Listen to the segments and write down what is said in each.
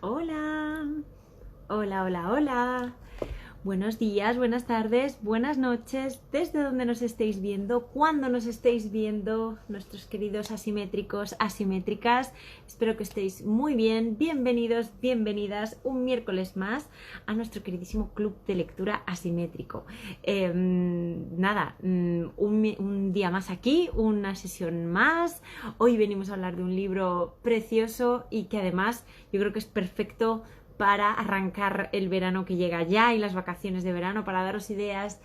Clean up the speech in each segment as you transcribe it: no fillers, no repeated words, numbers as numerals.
Hola, hola, hola, hola. Buenos días, buenas tardes, buenas noches, desde donde nos estéis viendo, cuando nos estéis viendo, nuestros queridos asimétricos, asimétricas. Espero que estéis muy bien. Bienvenidos, bienvenidas un miércoles más a nuestro queridísimo club de lectura asimétrico. Un día más aquí, una sesión más. Hoy venimos a hablar de un libro precioso y que además yo creo que es perfecto para arrancar el verano que llega ya y las vacaciones de verano, para daros ideas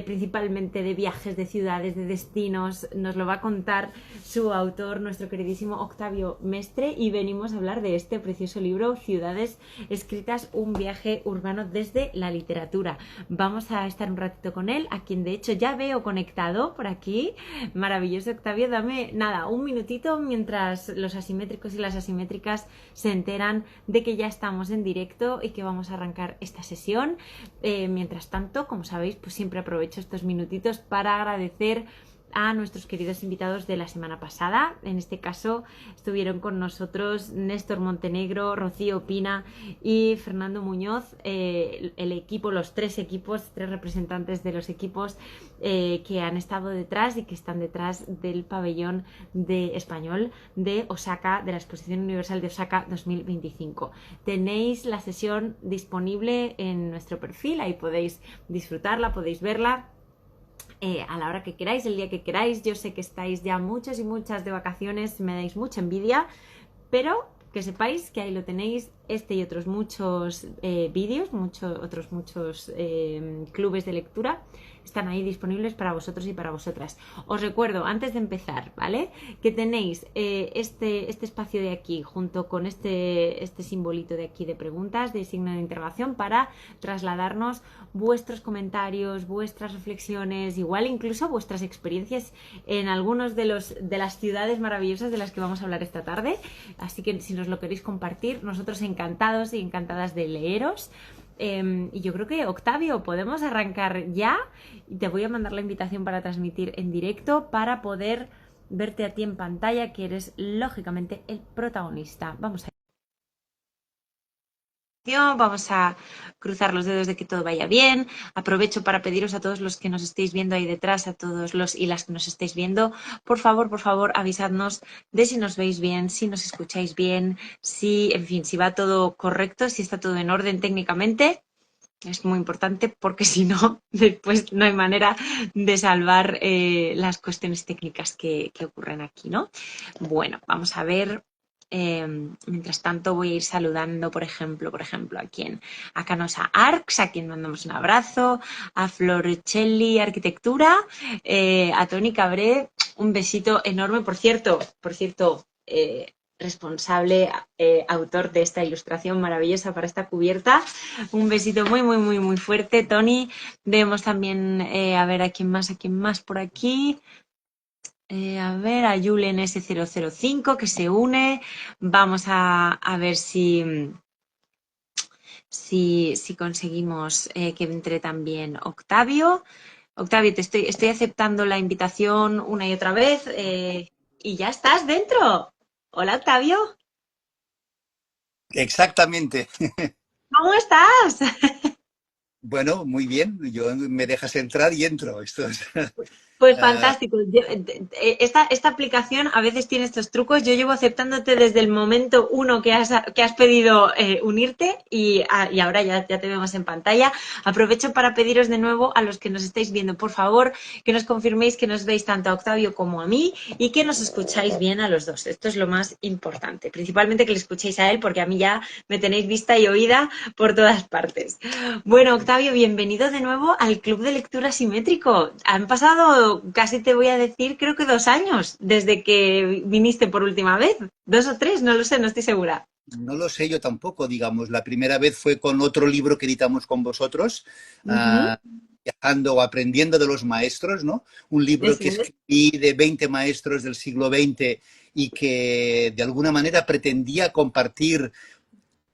principalmente de viajes, de ciudades, de destinos. Nos lo va a contar su autor, nuestro queridísimo Octavio Mestre, y venimos a hablar de este precioso libro, Ciudades escritas, un viaje urbano desde la literatura. Vamos a estar un ratito con él, a quien de hecho ya veo conectado por aquí. Maravilloso, Octavio. Dame nada, un minutito mientras los asimétricos y las asimétricas se enteran de que ya estamos en directo y que vamos a arrancar esta sesión. Mientras tanto, como sabéis, pues siempre aprovecho estos minutitos para agradecer a nuestros queridos invitados de la semana pasada. En este caso estuvieron con nosotros Néstor Montenegro, Rocío Pina y Fernando Muñoz, el equipo, los tres equipos, tres representantes de los equipos que han estado detrás y que están detrás del pabellón de español de Osaka, de la Exposición Universal de Osaka 2025. Tenéis la sesión disponible en nuestro perfil, ahí podéis disfrutarla, podéis verla a la hora que queráis, el día que queráis. Yo sé que estáis ya muchos y muchas de vacaciones, me dais mucha envidia, pero que sepáis que ahí lo tenéis, este y otros muchos vídeos, otros muchos clubes de lectura están ahí disponibles para vosotros y para vosotras. Os recuerdo, antes de empezar, ¿vale?, que tenéis este espacio de aquí junto con este simbolito de aquí de preguntas, de signo de interrogación, para trasladarnos vuestros comentarios, vuestras reflexiones, igual incluso vuestras experiencias en algunos de las ciudades maravillosas de las que vamos a hablar esta tarde. Así que si nos lo queréis compartir, nosotros encantados y encantadas de leeros. Y yo creo que, Octavio, podemos arrancar ya. Te voy a mandar la invitación para transmitir en directo, para poder verte a ti en pantalla, que eres lógicamente el protagonista. Vamos a cruzar los dedos de que todo vaya bien. Aprovecho para pediros a todos los que nos estéis viendo ahí detrás, a todos los y las que nos estéis viendo, por favor, avisadnos de si nos veis bien, si nos escucháis bien, si, en fin, si va todo correcto, si está todo en orden técnicamente. Es muy importante porque si no, después no hay manera de salvar las cuestiones técnicas que ocurren aquí, ¿no? Bueno, vamos a ver. Mientras tanto voy a ir saludando, por ejemplo, a Canosa Arcs, a quien mandamos un abrazo, a Florcelli Arquitectura, a Toni Cabré, un besito enorme. Por cierto, responsable, autor de esta ilustración maravillosa para esta cubierta. Un besito muy, muy, muy, muy fuerte, Tony. Vemos también, a ver, a quién más por aquí. A ver, a Julen S005 que se une. Vamos a ver si conseguimos que entre también Octavio. Octavio, estoy aceptando la invitación una y otra vez y ya estás dentro. Hola, Octavio. Exactamente. ¿Cómo estás? Bueno, muy bien. Yo me dejas entrar y entro. Esto es, Pues ah, fantástico. Esta aplicación a veces tiene estos trucos. Yo llevo aceptándote desde el momento uno que has pedido unirte y ahora ya te vemos en pantalla. Aprovecho para pediros de nuevo a los que nos estáis viendo, por favor, que nos confirméis que nos veis tanto a Octavio como a mí y que nos escucháis bien a los dos. Esto es lo más importante. Principalmente que le escuchéis a él, porque a mí ya me tenéis vista y oída por todas partes. Bueno, Octavio, bienvenido de nuevo al Club de Lectura Simétrico. Han pasado casi, te voy a decir, creo que 2 años desde que viniste por última vez. 2 o 3, no lo sé, no estoy segura. no lo sé yo tampoco, digamos. La primera vez fue con otro libro que editamos con vosotros, Ujú. viajando o aprendiendo de los maestros, ¿no? Un libro Eso que es. escribí de 20 maestros del siglo XX y que de alguna manera pretendía compartir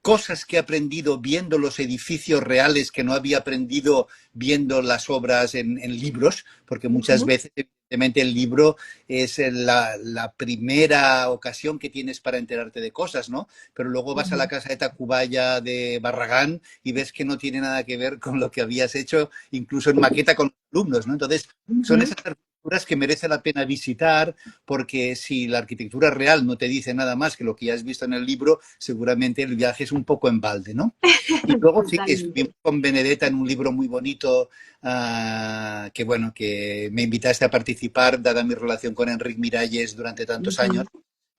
cosas que he aprendido viendo los edificios reales que no había aprendido viendo las obras en libros, porque muchas Ujú. veces evidentemente el libro es la primera ocasión que tienes para enterarte de cosas, ¿no? Pero luego vas a la casa de Tacubaya de Barragán y ves que no tiene nada que ver con lo que habías hecho, incluso en maqueta con los alumnos, ¿no? Entonces, son esas arquitecturas que merece la pena visitar, porque si la arquitectura real no te dice nada más que lo que ya has visto en el libro, seguramente el viaje es un poco en balde, ¿no? Y luego sí que Totalmente. estuvimos con Benedetta en un libro muy bonito, que bueno, que me invitaste a participar, dada mi relación con Enric Miralles durante tantos años.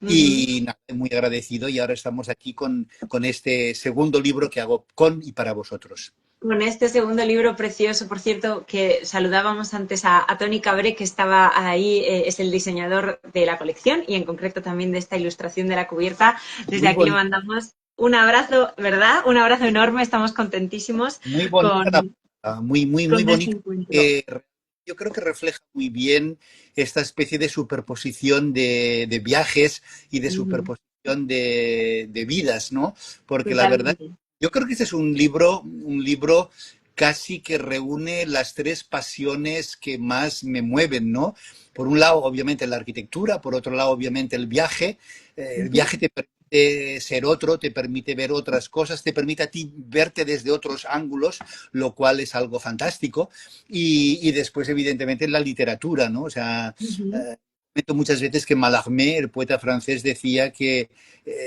Ujú, ujú. Y nada, muy agradecido, y ahora estamos aquí con este segundo libro que hago con y para vosotros. Con este segundo libro precioso, por cierto, que saludábamos antes a Tony Cabré, que estaba ahí, es el diseñador de la colección y en concreto también de esta ilustración de la cubierta. Desde Muy aquí le bonita, mandamos un abrazo, ¿verdad? Un abrazo enorme, estamos contentísimos muy bonita la con, película, muy con este bonita. encuentro. eh, yo creo que refleja muy bien esta especie de superposición de viajes y de Ujú, superposición de vidas, ¿no? Porque la verdad, totalmente. yo creo que este es un libro casi que reúne las tres pasiones que más me mueven, ¿no? Por un lado, obviamente, la arquitectura, por otro lado, obviamente, el viaje. El Ujú, viaje te permite ser otro, te permite ver otras cosas, te permite a ti verte desde otros ángulos, lo cual es algo fantástico. Y después, evidentemente, la literatura, ¿no? O sea, ujú, comento muchas veces que Mallarmé, el poeta francés, decía que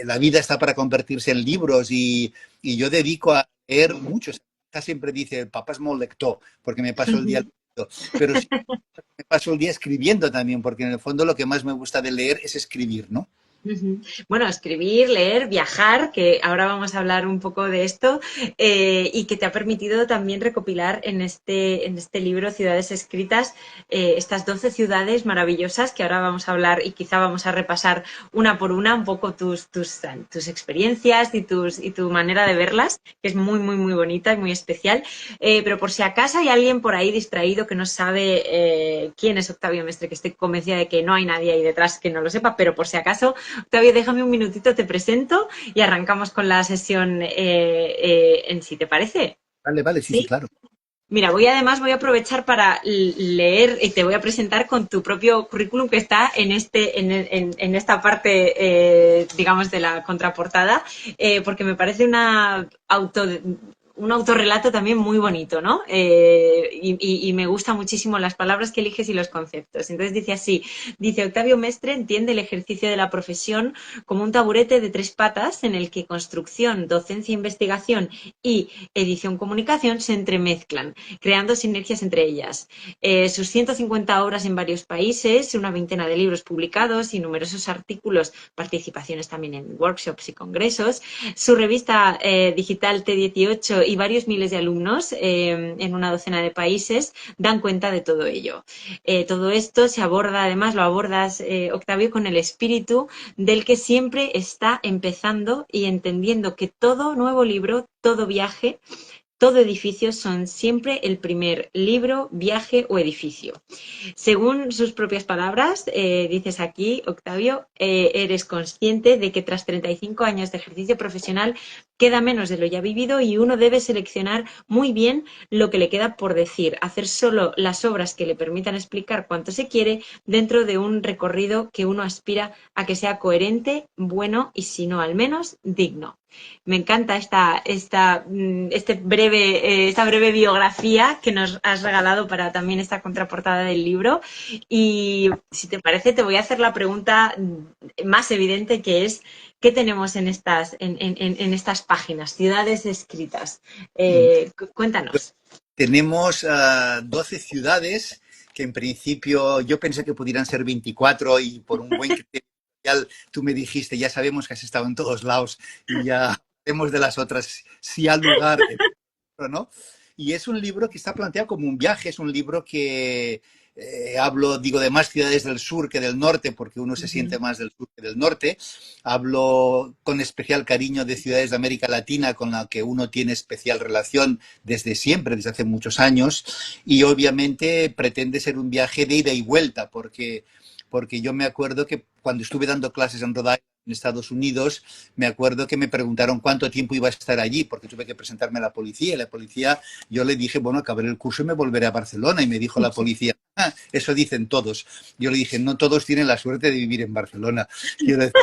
la vida está para convertirse en libros, y yo dedico a leer muchos. Siempre dice, el papá es muy lector, porque me paso el día ujú. leyendo, pero sí me paso el día escribiendo también, porque en el fondo lo que más me gusta de leer es escribir, ¿no? Ujú. Bueno, escribir, leer, viajar, que ahora vamos a hablar un poco de esto, y que te ha permitido también recopilar en este libro Ciudades Escritas, estas 12 ciudades maravillosas que ahora vamos a hablar y quizá vamos a repasar una por una un poco tus experiencias y tu manera de verlas, que es muy, muy, muy bonita y muy especial. Pero por si acaso hay alguien por ahí distraído que no sabe quién es Octavio Mestre, que estoy convencida de que no hay nadie ahí detrás que no lo sepa, pero por si acaso, Octavio, déjame un minutito, te presento y arrancamos con la sesión en sí, ¿te parece? Vale, vale, sí, sí, Sí. claro. Mira, además voy a aprovechar para leer y te voy a presentar con tu propio currículum que está en esta parte, digamos, de la contraportada, porque me parece un autorrelato también muy bonito, ¿no? Y me gustan muchísimo las palabras que eliges y los conceptos. Entonces dice así, dice Octavio Mestre entiende el ejercicio de la profesión como un taburete de tres patas en el que construcción, docencia, investigación y edición-comunicación se entremezclan, creando sinergias entre ellas. Sus 150 obras en varios países, una veintena de libros publicados y numerosos artículos, participaciones también en workshops y congresos, su revista digital T18 y varios miles de alumnos en una docena de países dan cuenta de todo ello. Todo esto se aborda, además lo abordas, Octavio, con el espíritu del que siempre está empezando y entendiendo que todo nuevo libro, todo viaje, todo edificio son siempre el primer libro, viaje o edificio. Según sus propias palabras, dices aquí, Octavio, eres consciente de que tras 35 años de ejercicio profesional queda menos de lo ya vivido y uno debe seleccionar muy bien lo que le queda por decir, hacer solo las obras que le permitan explicar cuánto se quiere dentro de un recorrido que uno aspira a que sea coherente, bueno y si no al menos digno. Me encanta esta breve biografía que nos has regalado para también esta contraportada del libro. Y si te parece, te voy a hacer la pregunta más evidente que es, ¿qué tenemos en estas páginas, ciudades escritas? Cuéntanos. Tenemos 12 ciudades que en principio yo pensé que pudieran ser 24, y por un buen criterio social tú me dijiste, ya sabemos que has estado en todos lados y ya haremos de las otras si al lugar, ¿no? Y es un libro que está planteado como un viaje, es un libro que hablo, digo, de más ciudades del sur que del norte, porque uno se siente Ujú, más del sur que del norte. Hablo con especial cariño de ciudades de América Latina con la que uno tiene especial relación desde siempre, desde hace muchos años, y obviamente pretende ser un viaje de ida y vuelta, porque yo me acuerdo que cuando estuve dando clases en Rhode Island, en Estados Unidos, me acuerdo que me preguntaron cuánto tiempo iba a estar allí, porque tuve que presentarme a la policía. Y la policía, yo le dije, bueno, acabaré el curso y me volveré a Barcelona. Y me dijo la policía, eso dicen todos. Yo le dije, no todos tienen la suerte de vivir en Barcelona. Quiero decir,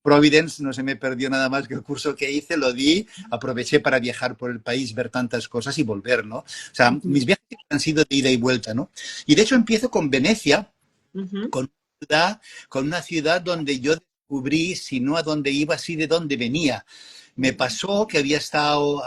Providence no se me perdió nada más que el curso que hice, lo di, aproveché para viajar por el país, ver tantas cosas y volver, ¿no? O sea, Ujú, mis viajes han sido de ida y vuelta, ¿no? Y de hecho empiezo con Venecia, ujú, con con una ciudad donde yo descubrí, si no a dónde iba, sí de dónde venía. Me ujú, pasó que había estado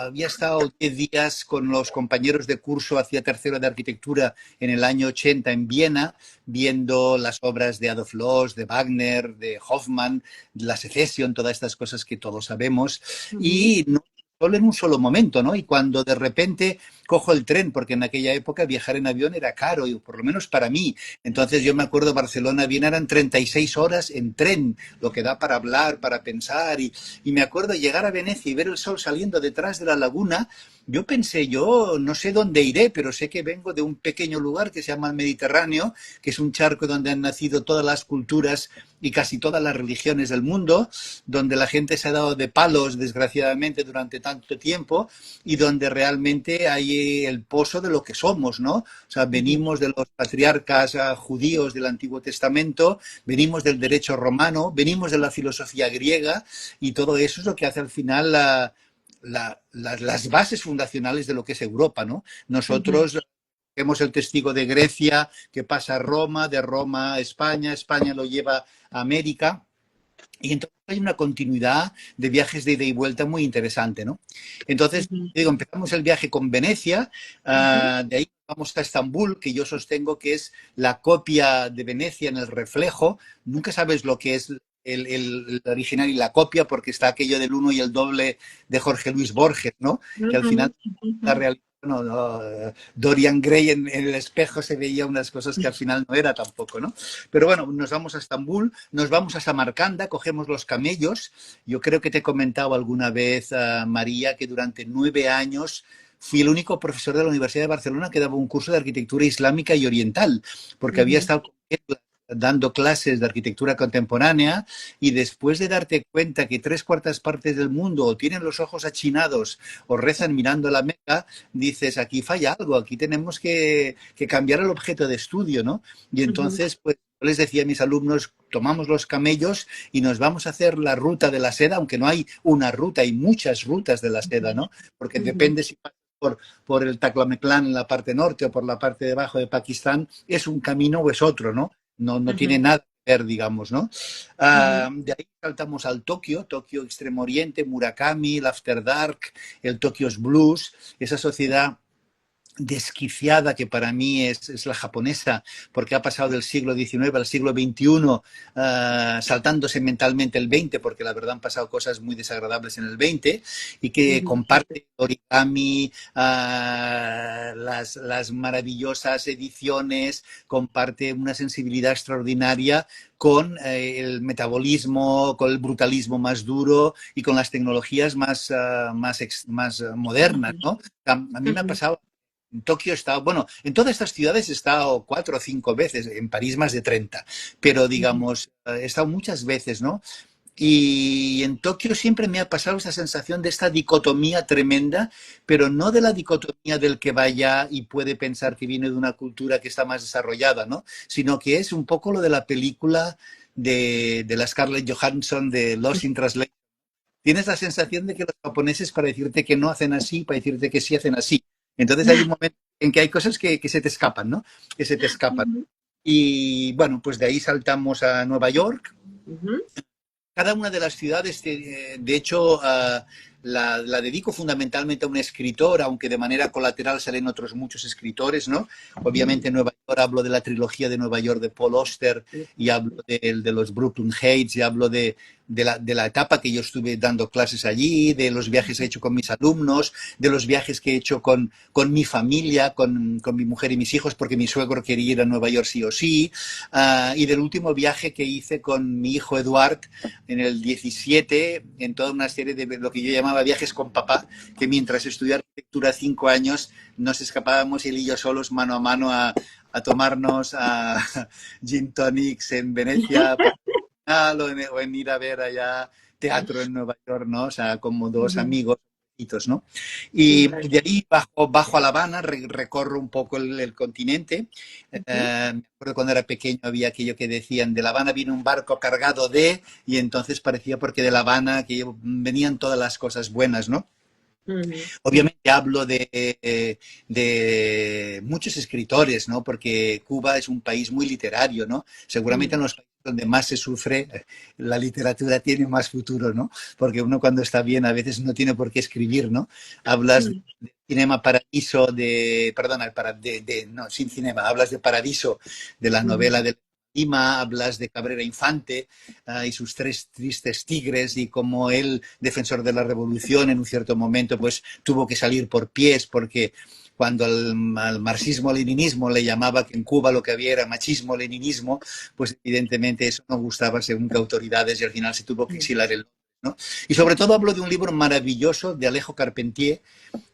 10 días con los compañeros de curso hacia tercero de arquitectura en el año 80 en Viena, viendo las obras de Adolf Loos, de Wagner, de Hoffmann, la Secesión, todas estas cosas que todos sabemos, ujú, y no solo en un solo momento, ¿no? Y cuando de repente cojo el tren, porque en aquella época viajar en avión era caro, y por lo menos para mí. Entonces yo me acuerdo, Barcelona-Viena eran 36 horas en tren, lo que da para hablar, para pensar, y me acuerdo llegar a Venecia y ver el sol saliendo detrás de la laguna. Yo pensé, yo no sé dónde iré, pero sé que vengo de un pequeño lugar que se llama el Mediterráneo, que es un charco donde han nacido todas las culturas y casi todas las religiones del mundo, donde la gente se ha dado de palos, desgraciadamente, durante tanto tiempo, y donde realmente hay el pozo de lo que somos, ¿no? O sea, ujú, venimos de los patriarcas judíos del Antiguo Testamento, venimos del derecho romano, venimos de la filosofía griega, y todo eso es lo que hace al final las bases fundacionales de lo que es Europa, ¿no? ujú, Nosotros tenemos el testigo de Grecia, que pasa a Roma, de Roma a España, España lo lleva a América, y entonces hay una continuidad de viajes de ida y vuelta muy interesante, ¿no? Entonces, ujú, digo, empezamos el viaje con Venecia, ujú. de ahí vamos a Estambul, que yo sostengo que es la copia de Venecia en el reflejo. Nunca sabes lo que es el original y la copia, porque está aquello del uno y el doble de Jorge Luis Borges, ¿no? Que al final Ujú, ujú. la realidad, no, no, Dorian Gray en el espejo se veía unas cosas que al final no era tampoco, ¿no? Pero bueno, nos vamos a Estambul, nos vamos a Samarcanda, cogemos los camellos. Yo creo que te he comentado alguna vez, María, que durante 9 años fui el único profesor de la Universidad de Barcelona que daba un curso de arquitectura islámica y oriental, porque había Ujú, estado dando clases de arquitectura contemporánea, y después de darte cuenta que 3/4 partes del mundo o tienen los ojos achinados o rezan mirando a la Meca, dices, aquí falla algo, aquí tenemos que cambiar el objeto de estudio, ¿no? Y ujú, entonces, pues yo les decía a mis alumnos, tomamos los camellos y nos vamos a hacer la ruta de la seda, aunque no hay una ruta, hay muchas rutas de la seda, ¿no? Porque ujú, depende si pasas por el Taclometlán en la parte norte o por la parte de abajo de Pakistán, es un camino o es otro, ¿no? No ujú, tiene nada que ver, digamos, ¿no? ujú, De ahí saltamos al Tokio, Tokio Extremo Oriente, Murakami, el After Dark, el Tokyo's Blues, esa sociedad desquiciada que para mí es la japonesa, porque ha pasado del siglo XIX al siglo XXI, saltándose mentalmente el XX, porque la verdad han pasado cosas muy desagradables en el XX, y que ujú, comparte origami, las maravillosas ediciones, comparte una sensibilidad extraordinaria con el metabolismo, con el brutalismo más duro y con las tecnologías más modernas, ¿no? A mí me ha ujú, pasado en Tokio he estado, bueno, en todas estas ciudades he estado 4 o 5 veces, en París más de 30, pero ujú, digamos, he estado muchas veces, ¿no? Y en Tokio siempre me ha pasado esa sensación de esta dicotomía tremenda, pero no de la dicotomía del que vaya y puede pensar que viene de una cultura que está más desarrollada, ¿no? Sino que es un poco lo de la película de la Scarlett Johansson de Lost in Translation. Tienes la sensación de que los japoneses, para decirte que no hacen así, para decirte que sí hacen así. Entonces hay un momento en que hay cosas que se te escapan, ¿no? Que se te escapan. ujú, Y bueno, pues de ahí saltamos a Nueva York. ujú, Cada una de las ciudades, de hecho, la dedico fundamentalmente a un escritor, aunque de manera colateral salen otros muchos escritores, ¿no? Obviamente en Nueva York hablo de la trilogía de Nueva York de Paul Auster, y hablo de los Brooklyn Heights, y hablo de la etapa que yo estuve dando clases allí, de los viajes que he hecho con mis alumnos, de los viajes que he hecho con mi familia, con mi mujer y mis hijos, porque mi suegro quería ir a Nueva York sí o sí, y del último viaje que hice con mi hijo Eduard en el 17, en toda una serie de lo que yo llamaba viajes con papá, que mientras estudiaba arquitectura 5 años nos escapábamos él y yo solos mano a mano a tomarnos a gin tonics en Venecia o en ir a ver allá teatro en Nueva York, ¿no? O sea, como dos ujú, amigos, poquitos, ¿no? Sí, Y tal de cual. ahí bajo a La Habana, recorro un poco el continente. Ujú. Me acuerdo cuando era pequeño había aquello que decían, de La Habana vino un barco cargado de, y entonces parecía porque de La Habana que venían todas las cosas buenas, ¿no? Ujú. Obviamente hablo de muchos escritores, ¿no? Porque Cuba es un país muy literario, ¿no? Seguramente Mm. en los países donde más se sufre, la literatura tiene más futuro, ¿no? Porque uno cuando está bien a veces no tiene por qué escribir, ¿no? Hablas Mm. de Cinema Paradiso, perdona, no, sin cinema, hablas de Paradiso, de la Ujú. novela de Lima, hablas de Cabrera Infante, y sus tres tristes tigres y como él, defensor de la revolución, en un cierto momento pues tuvo que salir por pies porque cuando al marxismo-leninismo le llamaba que en Cuba lo que había era machismo-leninismo, pues evidentemente eso no gustaba según qué autoridades y al final se tuvo que Mm. exilar el, ¿no? Y sobre todo hablo de un libro maravilloso de Alejo Carpentier,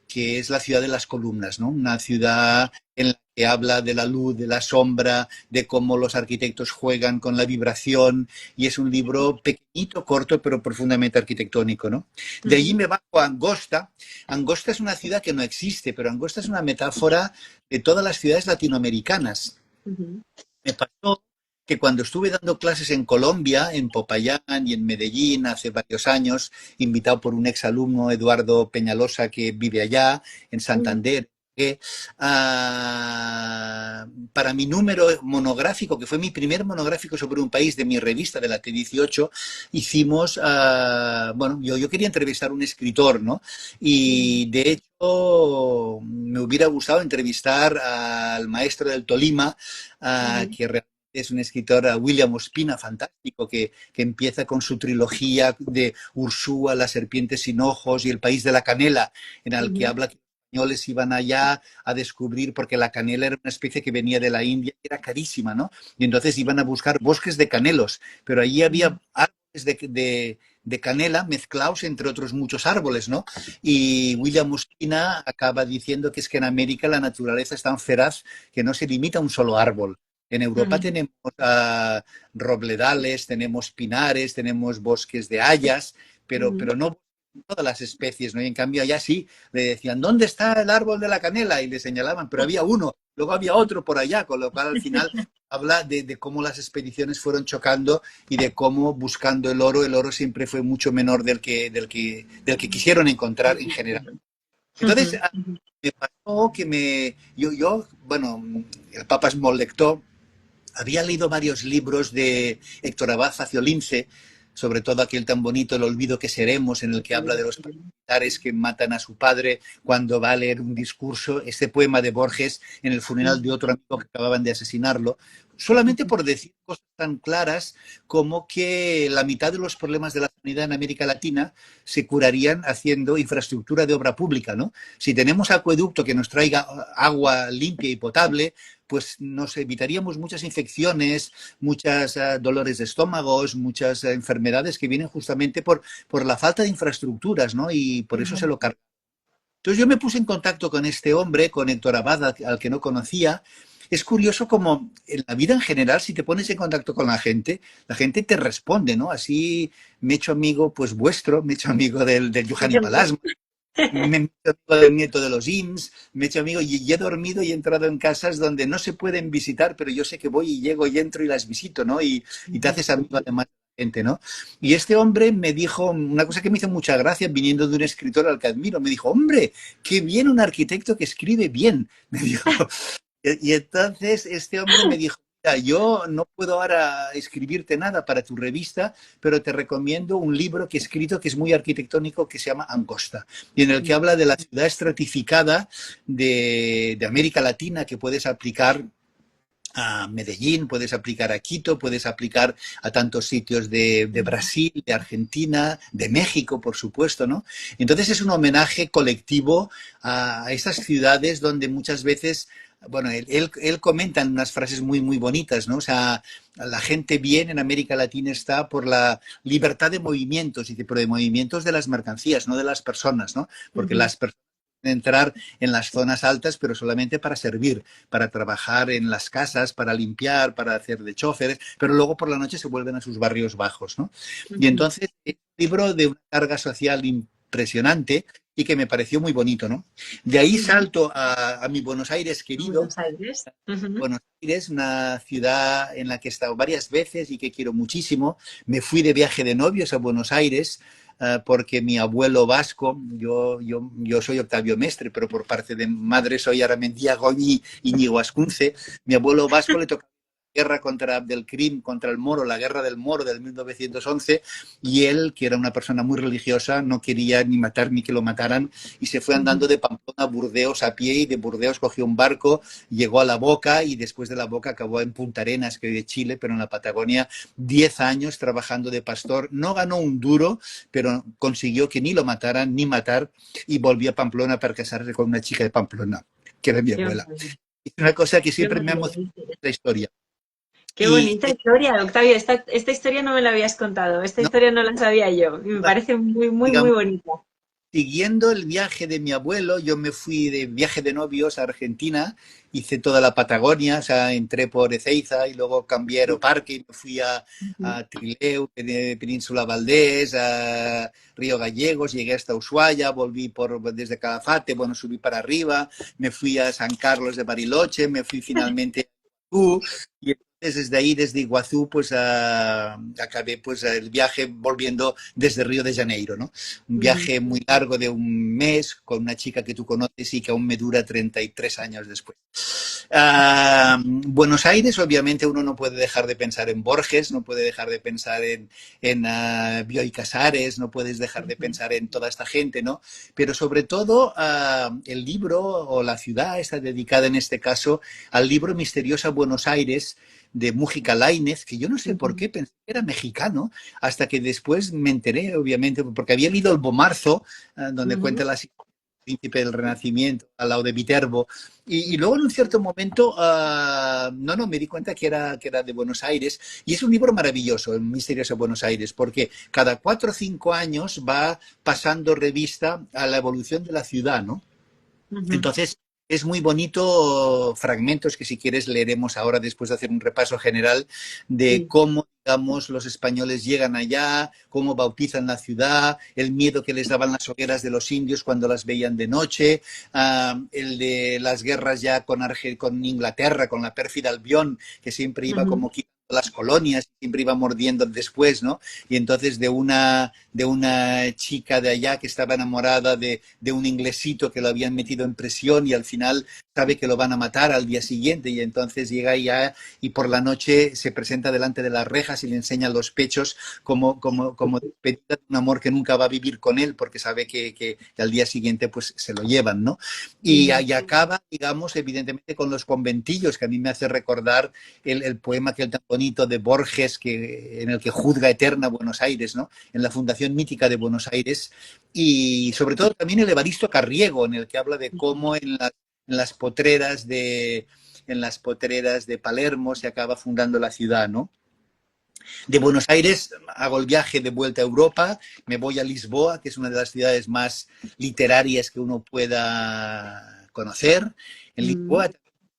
que es la ciudad de las columnas, ¿no? Una ciudad en la que habla de la luz, de la sombra, de cómo los arquitectos juegan con la vibración, y es un libro pequeñito, corto, pero profundamente arquitectónico, ¿no? De allí Ujú. me bajo a Angosta. Angosta es una ciudad que no existe, pero Angosta es una metáfora de todas las ciudades latinoamericanas. Ujú. Me pasó que cuando estuve dando clases en Colombia, en Popayán y en Medellín hace varios años, invitado por un exalumno, Eduardo Peñalosa, que vive allá, en Ujú. Santander, que para mi número monográfico, que fue mi primer monográfico sobre un país de mi revista de la T18, hicimos, bueno, yo quería entrevistar a un escritor, ¿no? Ujú. Y de hecho me hubiera gustado entrevistar al maestro del Tolima, Ujú. que realmente es un escritor, William Ospina, fantástico, que empieza con su trilogía de Ursúa, La serpiente sin ojos y El país de la canela, en el que Ujú. habla que los españoles iban allá a descubrir, porque la canela era una especie que venía de la India, y era carísima, ¿no? Y entonces iban a buscar bosques de canelos, pero allí Ujú. había árboles de canela mezclados entre otros muchos árboles, ¿no? Y William Ospina acaba diciendo que es que en América la naturaleza es tan feraz que no se limita a un solo árbol. En Europa Ujú. tenemos robledales, tenemos pinares, tenemos bosques de hayas, Ujú. pero no todas las especies, ¿no? Y en cambio allá sí, le decían, ¿dónde está el árbol de la canela? Y le señalaban, pero había uno, luego había otro por allá, con lo cual al final habla de cómo las expediciones fueron chocando y de cómo buscando el oro siempre fue mucho menor del que quisieron encontrar en general. Entonces, Ujú. Ujú. me pasó que bueno, el Papa es molt lector, había leído varios libros de Héctor Abad Faciolince, sobre todo aquel tan bonito El olvido que seremos, en el que habla de los militares que matan a su padre cuando va a leer un discurso, este poema de Borges en el funeral de otro amigo que acababan de asesinarlo, solamente por decir cosas tan claras como que la mitad de los problemas de la sanidad en América Latina se curarían haciendo infraestructura de obra pública, ¿no? Si tenemos acueducto que nos traiga agua limpia y potable, pues nos evitaríamos muchas infecciones, muchos dolores de estómagos, muchas enfermedades que vienen justamente por la falta de infraestructuras, ¿no? Y por eso se Ujú. lo cargan. Entonces yo me puse en contacto con este hombre, con Héctor Abad, al que no conocía. Es curioso como en la vida en general, si te pones en contacto con la gente te responde, ¿no? Así me he hecho amigo, pues vuestro, me he hecho amigo del Yuhani Palasma, me he hecho amigo del nieto de los IMSS, me he hecho amigo y he dormido y he entrado en casas donde no se pueden visitar, pero yo sé que voy y llego y entro y las visito, ¿no? Y te haces amigo además de la gente, ¿no? Y este hombre me dijo una cosa que me hizo mucha gracia viniendo de un escritor al que admiro. Me dijo, hombre, qué bien un arquitecto que escribe bien. Me dijo, y entonces este hombre me dijo, mira, yo no puedo ahora escribirte nada para tu revista, pero te recomiendo un libro que he escrito que es muy arquitectónico que se llama Angosta y en el que habla de la ciudad estratificada de América Latina que puedes aplicar a Medellín, puedes aplicar a Quito, puedes aplicar a tantos sitios de Brasil, de Argentina, de México, por supuesto, ¿no? Entonces es un homenaje colectivo a esas ciudades donde muchas veces, bueno, él comenta en unas frases muy, muy bonitas, ¿no? O sea, la gente bien en América Latina está por la libertad de movimientos, pero de movimientos de las mercancías, no de las personas, ¿no? Porque Ujú. las personas entrar en las zonas altas, pero solamente para servir, para trabajar en las casas, para limpiar, para hacer de choferes, pero luego por la noche se vuelven a sus barrios bajos, ¿no? Y Ujú. entonces es un libro de una carga social impresionante y que me pareció muy bonito, ¿no? De ahí salto a mi Buenos Aires querido. Buenos Aires. Ujú. Buenos Aires, una ciudad en la que he estado varias veces y que quiero muchísimo. Me fui de viaje de novios a Buenos Aires porque mi abuelo vasco, yo soy Octavio Mestre, pero por parte de madre soy Aramendia Goñi Iñigo Ascunce. Mi abuelo vasco le tocó guerra contra Abdelkrim, contra el Moro, la guerra del Moro del 1911, y él, que era una persona muy religiosa, no quería ni matar ni que lo mataran, y se fue andando de Pamplona a Burdeos a pie, y de Burdeos cogió un barco, llegó a La Boca, y después de La Boca acabó en Punta Arenas, que es de Chile, pero en la Patagonia, 10 años trabajando de pastor. No ganó un duro, pero consiguió que ni lo mataran, ni matar, y volvió a Pamplona para casarse con una chica de Pamplona, que era mi Qué, abuela. Es una cosa que qué siempre me ha emocionado bonito. la historia. Qué Y bonita historia, Octavio. Esta historia no me la habías contado. Esta no, historia no la sabía yo. Y me parece muy, muy, muy digamos, bonita. siguiendo el viaje de mi abuelo, yo me fui de viaje de novios a Argentina, hice toda la Patagonia, o sea, entré por Ezeiza y luego cambié a Aeroparque y me fui Ujú. a Trileu, Península Valdés, a Río Gallegos, llegué hasta Ushuaia, volví desde Calafate, bueno, subí para arriba, me fui a San Carlos de Bariloche, me fui finalmente a Iguazú, y entonces desde ahí, desde Iguazú, pues acabé pues el viaje volviendo desde Río de Janeiro, ¿no? Un Mm. viaje muy largo de un mes con una chica que tú conoces y que aún me dura 33 años después. Buenos Aires, obviamente uno no puede dejar de pensar en Borges, no puede dejar de pensar en Bioy Casares, no puedes dejar de pensar en toda esta gente, ¿no? Pero sobre todo el libro o la ciudad está dedicada en este caso al libro Misteriosa Buenos Aires de Mújica Lainez, que yo no sé por Ujú. qué pensé que era mexicano, hasta que después me enteré, obviamente, porque había leído El Bomarzo, donde cuenta Ujú. la príncipe del Renacimiento, al lado de Viterbo. Y luego en un cierto momento, no, me di cuenta que era de Buenos Aires. Y es un libro maravilloso, El Misterioso de Buenos Aires, porque cada 4 o 5 años va pasando revista a la evolución de la ciudad, ¿no? Ujú. Entonces, es muy bonito fragmentos que si quieres leeremos ahora después de hacer un repaso general de Sí. cómo, digamos, los españoles llegan allá, cómo bautizan la ciudad, el miedo que les daban las hogueras de los indios cuando las veían de noche, el de las guerras ya con Inglaterra, con la pérfida Albión, que siempre iba Ujú. como quitando las colonias, siempre iba mordiendo después, ¿no? Y entonces de una chica de allá que estaba enamorada de un inglesito que lo habían metido en presión y al final sabe que lo van a matar al día siguiente y entonces llega allá y por la noche se presenta delante de las rejas y le enseña los pechos como despedida de un amor que nunca va a vivir con él porque sabe que al día siguiente pues se lo llevan, ¿no? Y Ujú. ahí acaba, digamos, evidentemente con los conventillos, que a mí me hace recordar el poema que es tan bonito de Borges, en el que juzga eterna Buenos Aires, ¿no? En la Fundación Mítica de Buenos Aires, y sobre todo también el Evaristo Carriego, en el que habla de cómo en las potreras de Palermo se acaba fundando la ciudad, ¿no? De Buenos Aires hago el viaje de vuelta a Europa, me voy a Lisboa, que es una de las ciudades más literarias que uno pueda conocer. En Ujú. Lisboa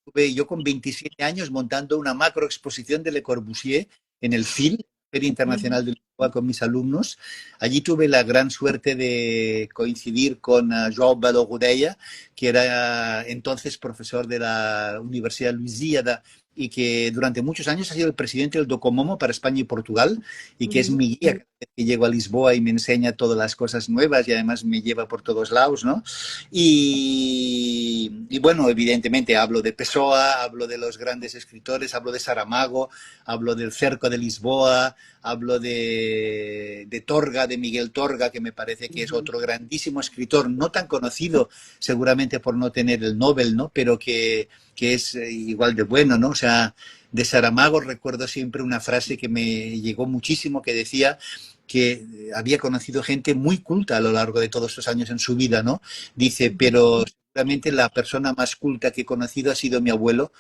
estuve yo con 27 años montando una macro exposición de Le Corbusier en el FIL, Feria Ujú. Internacional de Lisboa, con mis alumnos. Allí tuve la gran suerte de coincidir con João Belo-Goudeia, que era entonces profesor de la Universidad Lusíada y que durante muchos años ha sido el presidente del Docomomo para España y Portugal y que es Ujú. mi guía cada vez que llego a Lisboa y me enseña todas las cosas nuevas y además me lleva por todos lados, ¿no? Y bueno, evidentemente hablo de Pessoa, hablo de los grandes escritores, hablo de Saramago, hablo del Cerco de Lisboa, hablo de Torga, de Miguel Torga, que me parece que es Ujú. otro grandísimo escritor, no tan conocido seguramente por no tener el Nobel, ¿no? Pero que es igual de bueno, ¿no? O sea, de Saramago recuerdo siempre una frase que me llegó muchísimo que decía que había conocido gente muy culta a lo largo de todos estos años en su vida, ¿no? Dice, pero seguramente la persona más culta que he conocido ha sido mi abuelo,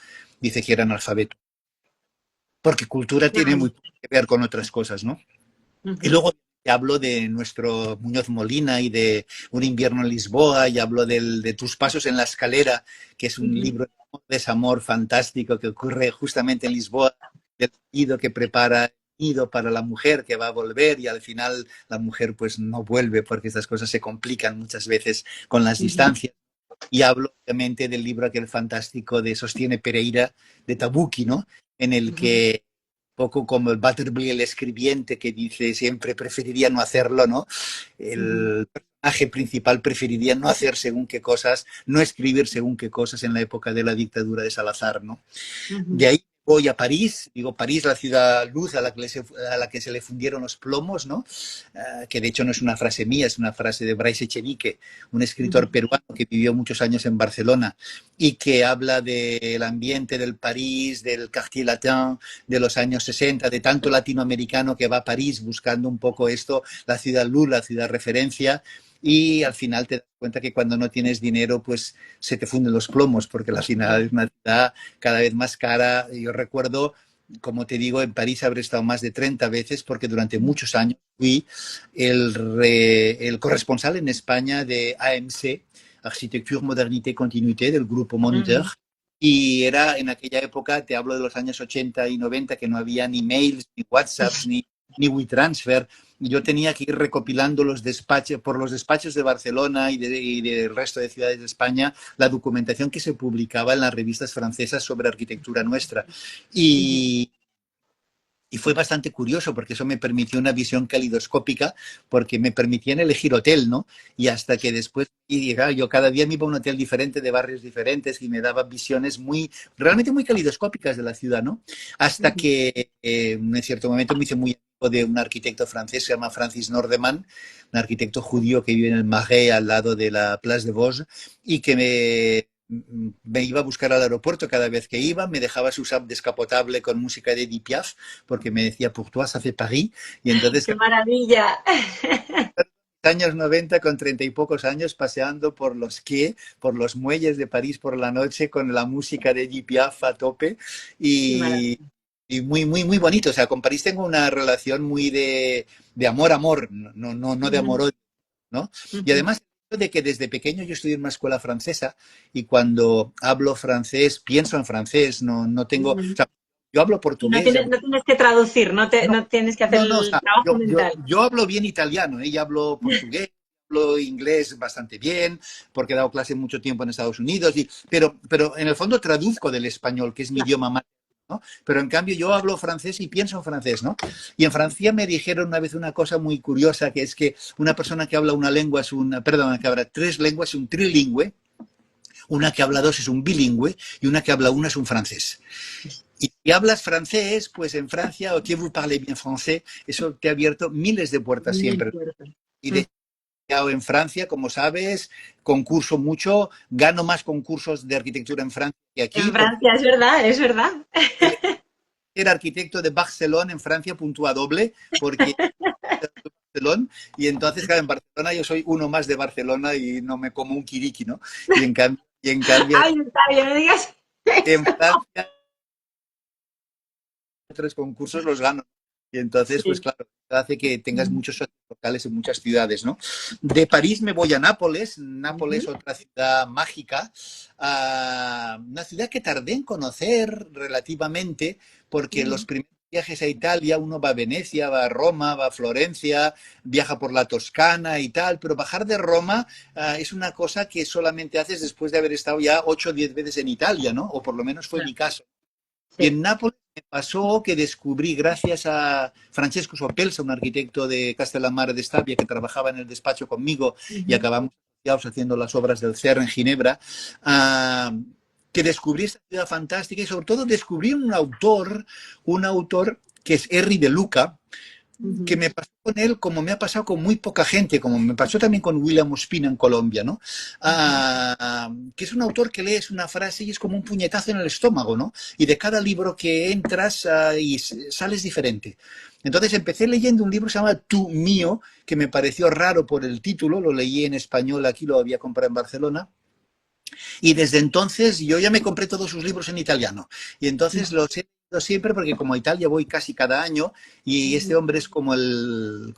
dice que era analfabeto, porque cultura tiene Ujú. muy poco que ver con otras cosas, ¿no? Y Ujú. luego te hablo de nuestro Muñoz Molina y de Un invierno en Lisboa y hablo de Tus pasos en la escalera, que es un Ujú. libro de desamor fantástico que ocurre justamente en Lisboa, del marido que prepara nido para la mujer que va a volver y al final la mujer pues no vuelve porque estas cosas se complican muchas veces con las Ujú, distancias. Y hablo obviamente del libro aquel fantástico de Sostiene Pereira, de Tabucchi, ¿no? En el ujú, que, poco como el Butterby, el escribiente que dice siempre preferiría no hacerlo, ¿no? ujú, El personaje principal preferiría no hacer según qué cosas, no escribir según qué cosas en la época de la dictadura de Salazar, ¿no? De ujú, ahí voy a París, digo París, la ciudad luz a la que se le fundieron los plomos, ¿no? Que de hecho no es una frase mía, es una frase de Bryce Echenique, un escritor ujú, peruano que vivió muchos años en Barcelona y que habla del ambiente del París, del Quartier Latin de los años 60, de tanto latinoamericano que va a París buscando un poco esto, la ciudad luz, la ciudad referencia, y al final te das cuenta que cuando no tienes dinero, pues se te funden los plomos, porque la final es una ciudad cada vez más cara. Yo recuerdo, como te digo, en París habré estado más de 30 veces porque durante muchos años fui el corresponsal en España de AMC, Architecture, Modernité, Continuité, del grupo Moniteur. ujú. Y era en aquella época, te hablo de los años 80 y 90, que no había ni mails, ni WhatsApps, ni WeTransfer. Yo tenía que ir recopilando los despachos, por los despachos de Barcelona y del resto de ciudades de España, la documentación que se publicaba en las revistas francesas sobre arquitectura nuestra. Ujú. Y, y fue bastante curioso porque eso me permitió una visión calidoscópica, porque me permitían elegir hotel, ¿no? Y hasta que después, y claro, yo cada día me iba a un hotel diferente, de barrios diferentes, y me daba visiones realmente muy calidoscópicas de la ciudad, ¿no? Hasta Ujú. que en cierto momento me hice muy amigo de un arquitecto francés, se llama Francis Nordeman, un arquitecto judío que vive en el Marais, al lado de la Place de Vosges, y que me iba a buscar al aeropuerto cada vez que iba, me dejaba su SAP descapotable con música de Edith Piaf, porque me decía, pour toi, ça fait Paris. Y entonces, ¡Qué maravilla! años 90 con 30 y pocos años, paseando por los quais, por los muelles de París por la noche, con la música de Edith Piaf a tope. ¡Qué Y, maravilla! y muy, muy, muy bonito. O sea, con París tengo una relación muy de amor, amor, no de Ujú, amor, ¿no? Y ujú, además de que desde pequeño yo estudié en una escuela francesa y cuando hablo francés, pienso en francés, no tengo, o ujú. sea, yo hablo Y no portugués, tienes, no tienes que traducir, no, no tienes que hacer no, o el sea, trabajo mental. yo hablo bien italiano, ¿eh? Ya hablo portugués, hablo inglés bastante bien, porque he dado clase mucho tiempo en Estados Unidos, pero en el fondo traduzco del español, que es mi Claro. idioma materno, ¿no? Pero en cambio yo hablo francés y pienso en francés, ¿no? Y en Francia me dijeron una vez una cosa muy curiosa, que es que una persona que habla una lengua es una, perdón, que habla tres lenguas es un trilingüe, una que habla dos es un bilingüe y una que habla una es un francés. Y si hablas francés, pues en Francia, o que vous parlez bien français, eso te ha abierto miles de puertas Mil siempre. puertas. Y Mm. de hecho, en Francia, como sabes, concurso mucho, gano más concursos de arquitectura en Francia que aquí, En porque Francia, es verdad, es verdad. el ser arquitecto de Barcelona en Francia puntúa doble, porque Barcelona, y entonces, claro, en Barcelona yo soy uno más de Barcelona y no me como un kiriki, ¿no? Y en cambio Ay, está bien, no digas. en Francia tres concursos los gano. Y entonces, pues Sí. claro, hace que tengas Mm. muchos socios locales en muchas ciudades, ¿no? De París me voy a Nápoles, Nápoles Ujú, otra ciudad mágica, una ciudad que tardé en conocer relativamente, porque los ujú. primeros viajes a Italia, uno va a Venecia, va a Roma, va a Florencia, viaja por la Toscana y tal, pero bajar de Roma es una cosa que solamente haces después de haber estado ya 8 o 10 veces en Italia, ¿no? O por lo menos fue Claro. mi caso. Y Sí. en Nápoles me pasó que descubrí, gracias a Francesco Sopelsa, un arquitecto de Castellammare de Stabia que trabajaba en el despacho conmigo y Ujú. acabamos asociados haciendo las obras del CER en Ginebra, ah, que descubrí esta ciudad fantástica y sobre todo descubrí un autor que es Henri de Luca, que Ujú. me pasó con él como me ha pasado con muy poca gente, como me pasó también con William Ospina en Colombia, ¿no? Ujú. Que es un autor que lees una frase y es como un puñetazo en el estómago, ¿no? Y de cada libro que entras y sales diferente. Entonces empecé leyendo un libro que se llama Tú mío, que me pareció raro por el título, lo leí en español, aquí lo había comprado en Barcelona, y desde entonces yo ya me compré todos sus libros en italiano. Y entonces Ujú. los he leído siempre porque como a Italia voy casi cada año y este Ujú. hombre es como el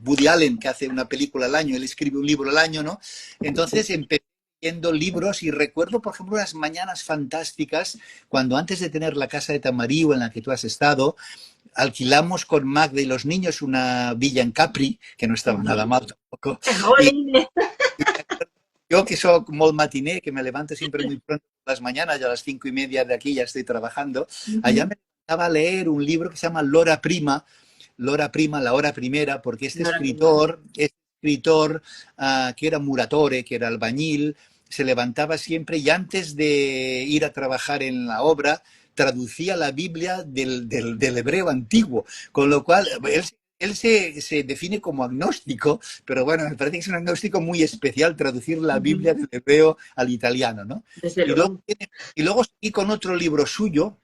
Woody Allen que hace una película al año, él escribe un libro al año, ¿no? Entonces empecé leyendo libros y recuerdo, por ejemplo, unas mañanas fantásticas cuando antes de tener la casa de Tamarillo en la que tú has estado, alquilamos con Magda y los niños una villa en Capri, que no estaba nada mal tampoco. Y Jolín. yo que soy molt matiné, que me levanto siempre muy pronto por las mañanas, ya a las 5:30 de aquí ya estoy trabajando, allá Ujú. me levantaba a leer un libro que se llama L'Hora Prima, la hora primera, porque No la primera. este escritor que era muratore, que era albañil, se levantaba siempre y antes de ir a trabajar en la obra, traducía la Biblia del hebreo antiguo, con lo cual él se define como agnóstico, pero bueno, me parece que es un agnóstico muy especial traducir la Ujú. Biblia del hebreo al italiano, ¿no? Desde Y luego, luego. y luego seguí con otro libro suyo,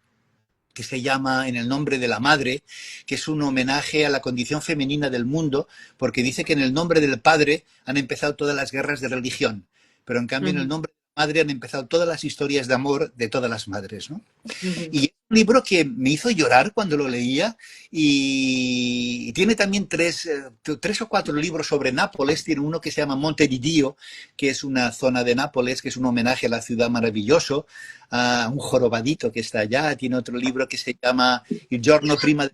que se llama En el nombre de la madre, que es un homenaje a la condición femenina del mundo, porque dice que en el nombre del padre han empezado todas las guerras de religión, pero en cambio en el Ujú, nombre de la madre han empezado todas las historias de amor de todas las madres, ¿no? ujú, Y es un libro que me hizo llorar cuando lo leía y tiene también tres o cuatro libros sobre Nápoles. Tiene uno que se llama Monte di Dio, que es una zona de Nápoles, que es un homenaje a la ciudad maravilloso, a un jorobadito que está allá. Tiene otro libro que se llama Il giorno prima de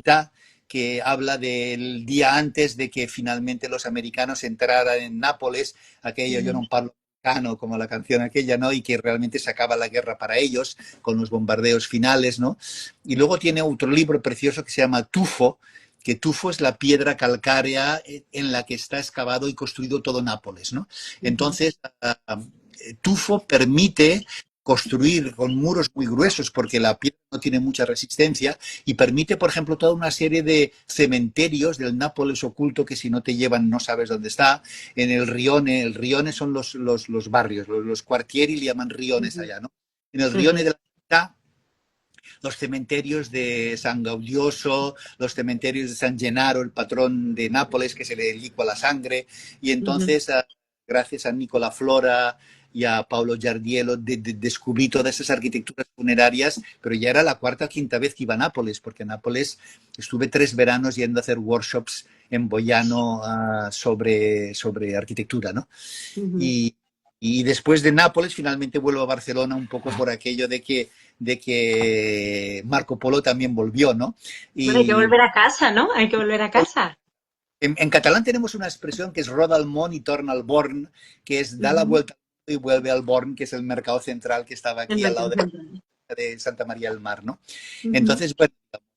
la que habla del día antes de que finalmente los americanos entraran en Nápoles, aquello yo ujú. no parlo mexicano, como la canción aquella, ¿no? Y que realmente se acaba la guerra para ellos con los bombardeos finales, ¿no? Y luego tiene otro libro precioso que se llama Tufo, que Tufo es la piedra calcárea en la que está excavado y construido todo Nápoles, ¿no? Ujú, Entonces, Tufo permite construir con muros muy gruesos porque la piedra no tiene mucha resistencia y permite, por ejemplo, toda una serie de cementerios del Nápoles oculto que si no te llevan no sabes dónde está. En el Rione son los barrios, los quartieri le llaman riones ujú, allá, ¿no? En el ujú, Rione de la ciudad los cementerios de San Gaudioso, los cementerios de San Gennaro, el patrón de Nápoles, que se le licua la sangre, y ujú. entonces, gracias a Nicola Flora y a Paolo Giardiello, descubrí todas esas arquitecturas funerarias, pero ya era la cuarta o quinta vez que iba a Nápoles, porque en Nápoles estuve 3 veranos yendo a hacer workshops en Boyano sobre arquitectura, ¿no? Ujú. Y, y después de Nápoles finalmente vuelvo a Barcelona un poco por aquello de que Marco Polo también volvió, ¿no? Bueno, hay que Y volver a casa, ¿no? Hay que volver a casa. en catalán tenemos una expresión que es roda al món y torna al Born, que es da la Ujú. vuelta y vuelve al Born, que es el mercado central que estaba El aquí al lado mercado central. de Santa María del Mar, ¿no? Ujú, Entonces, bueno,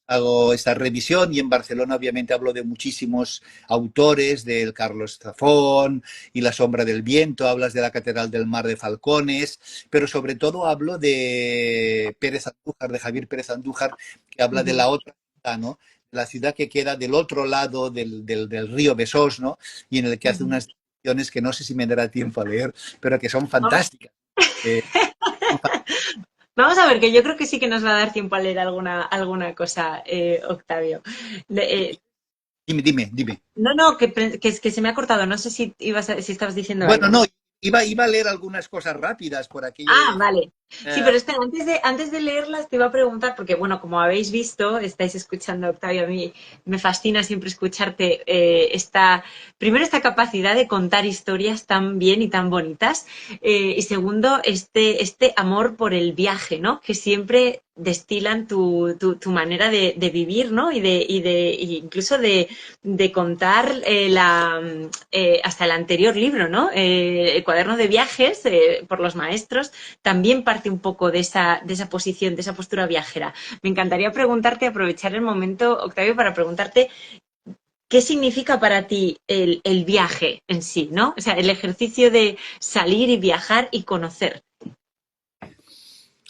hago esta revisión y en Barcelona obviamente hablo de muchísimos autores, del Carlos Zafón y La sombra del viento, hablas de la Catedral del Mar de Falcones, pero sobre todo hablo de Pérez Andújar, de Javier Pérez Andújar, que habla de ujú. la otra ciudad, ¿no? La ciudad que queda del otro lado del río Besós, ¿no? Y en el que hace Ujú. unas descripciones que no sé si me dará tiempo a leer, pero que son Vamos, fantásticas. Eh, vamos a ver, que yo creo que sí que nos va a dar tiempo a leer alguna cosa, Octavio. Le- dime. no, no, que se me ha cortado. No sé si si estabas diciendo Bueno, algo. no, iba a leer algunas cosas rápidas por aquello de Ah, decir. vale. Sí, eh, pero espera, antes de leerlas te iba a preguntar, porque bueno, como habéis visto, estáis escuchando, Octavio, a mí me fascina siempre escucharte primero esta capacidad de contar historias tan bien y tan bonitas, y segundo, este amor por el viaje, ¿no? Que siempre destilan tu manera de vivir, ¿no? Y incluso de contar hasta el anterior libro, ¿no? El cuaderno de viajes por los maestros también parte un poco de esa posición, de esa postura viajera. Me encantaría preguntarte, aprovechar el momento, Octavio, para preguntarte qué significa para ti el viaje en sí, ¿no? O sea, el ejercicio de salir y viajar y conocer.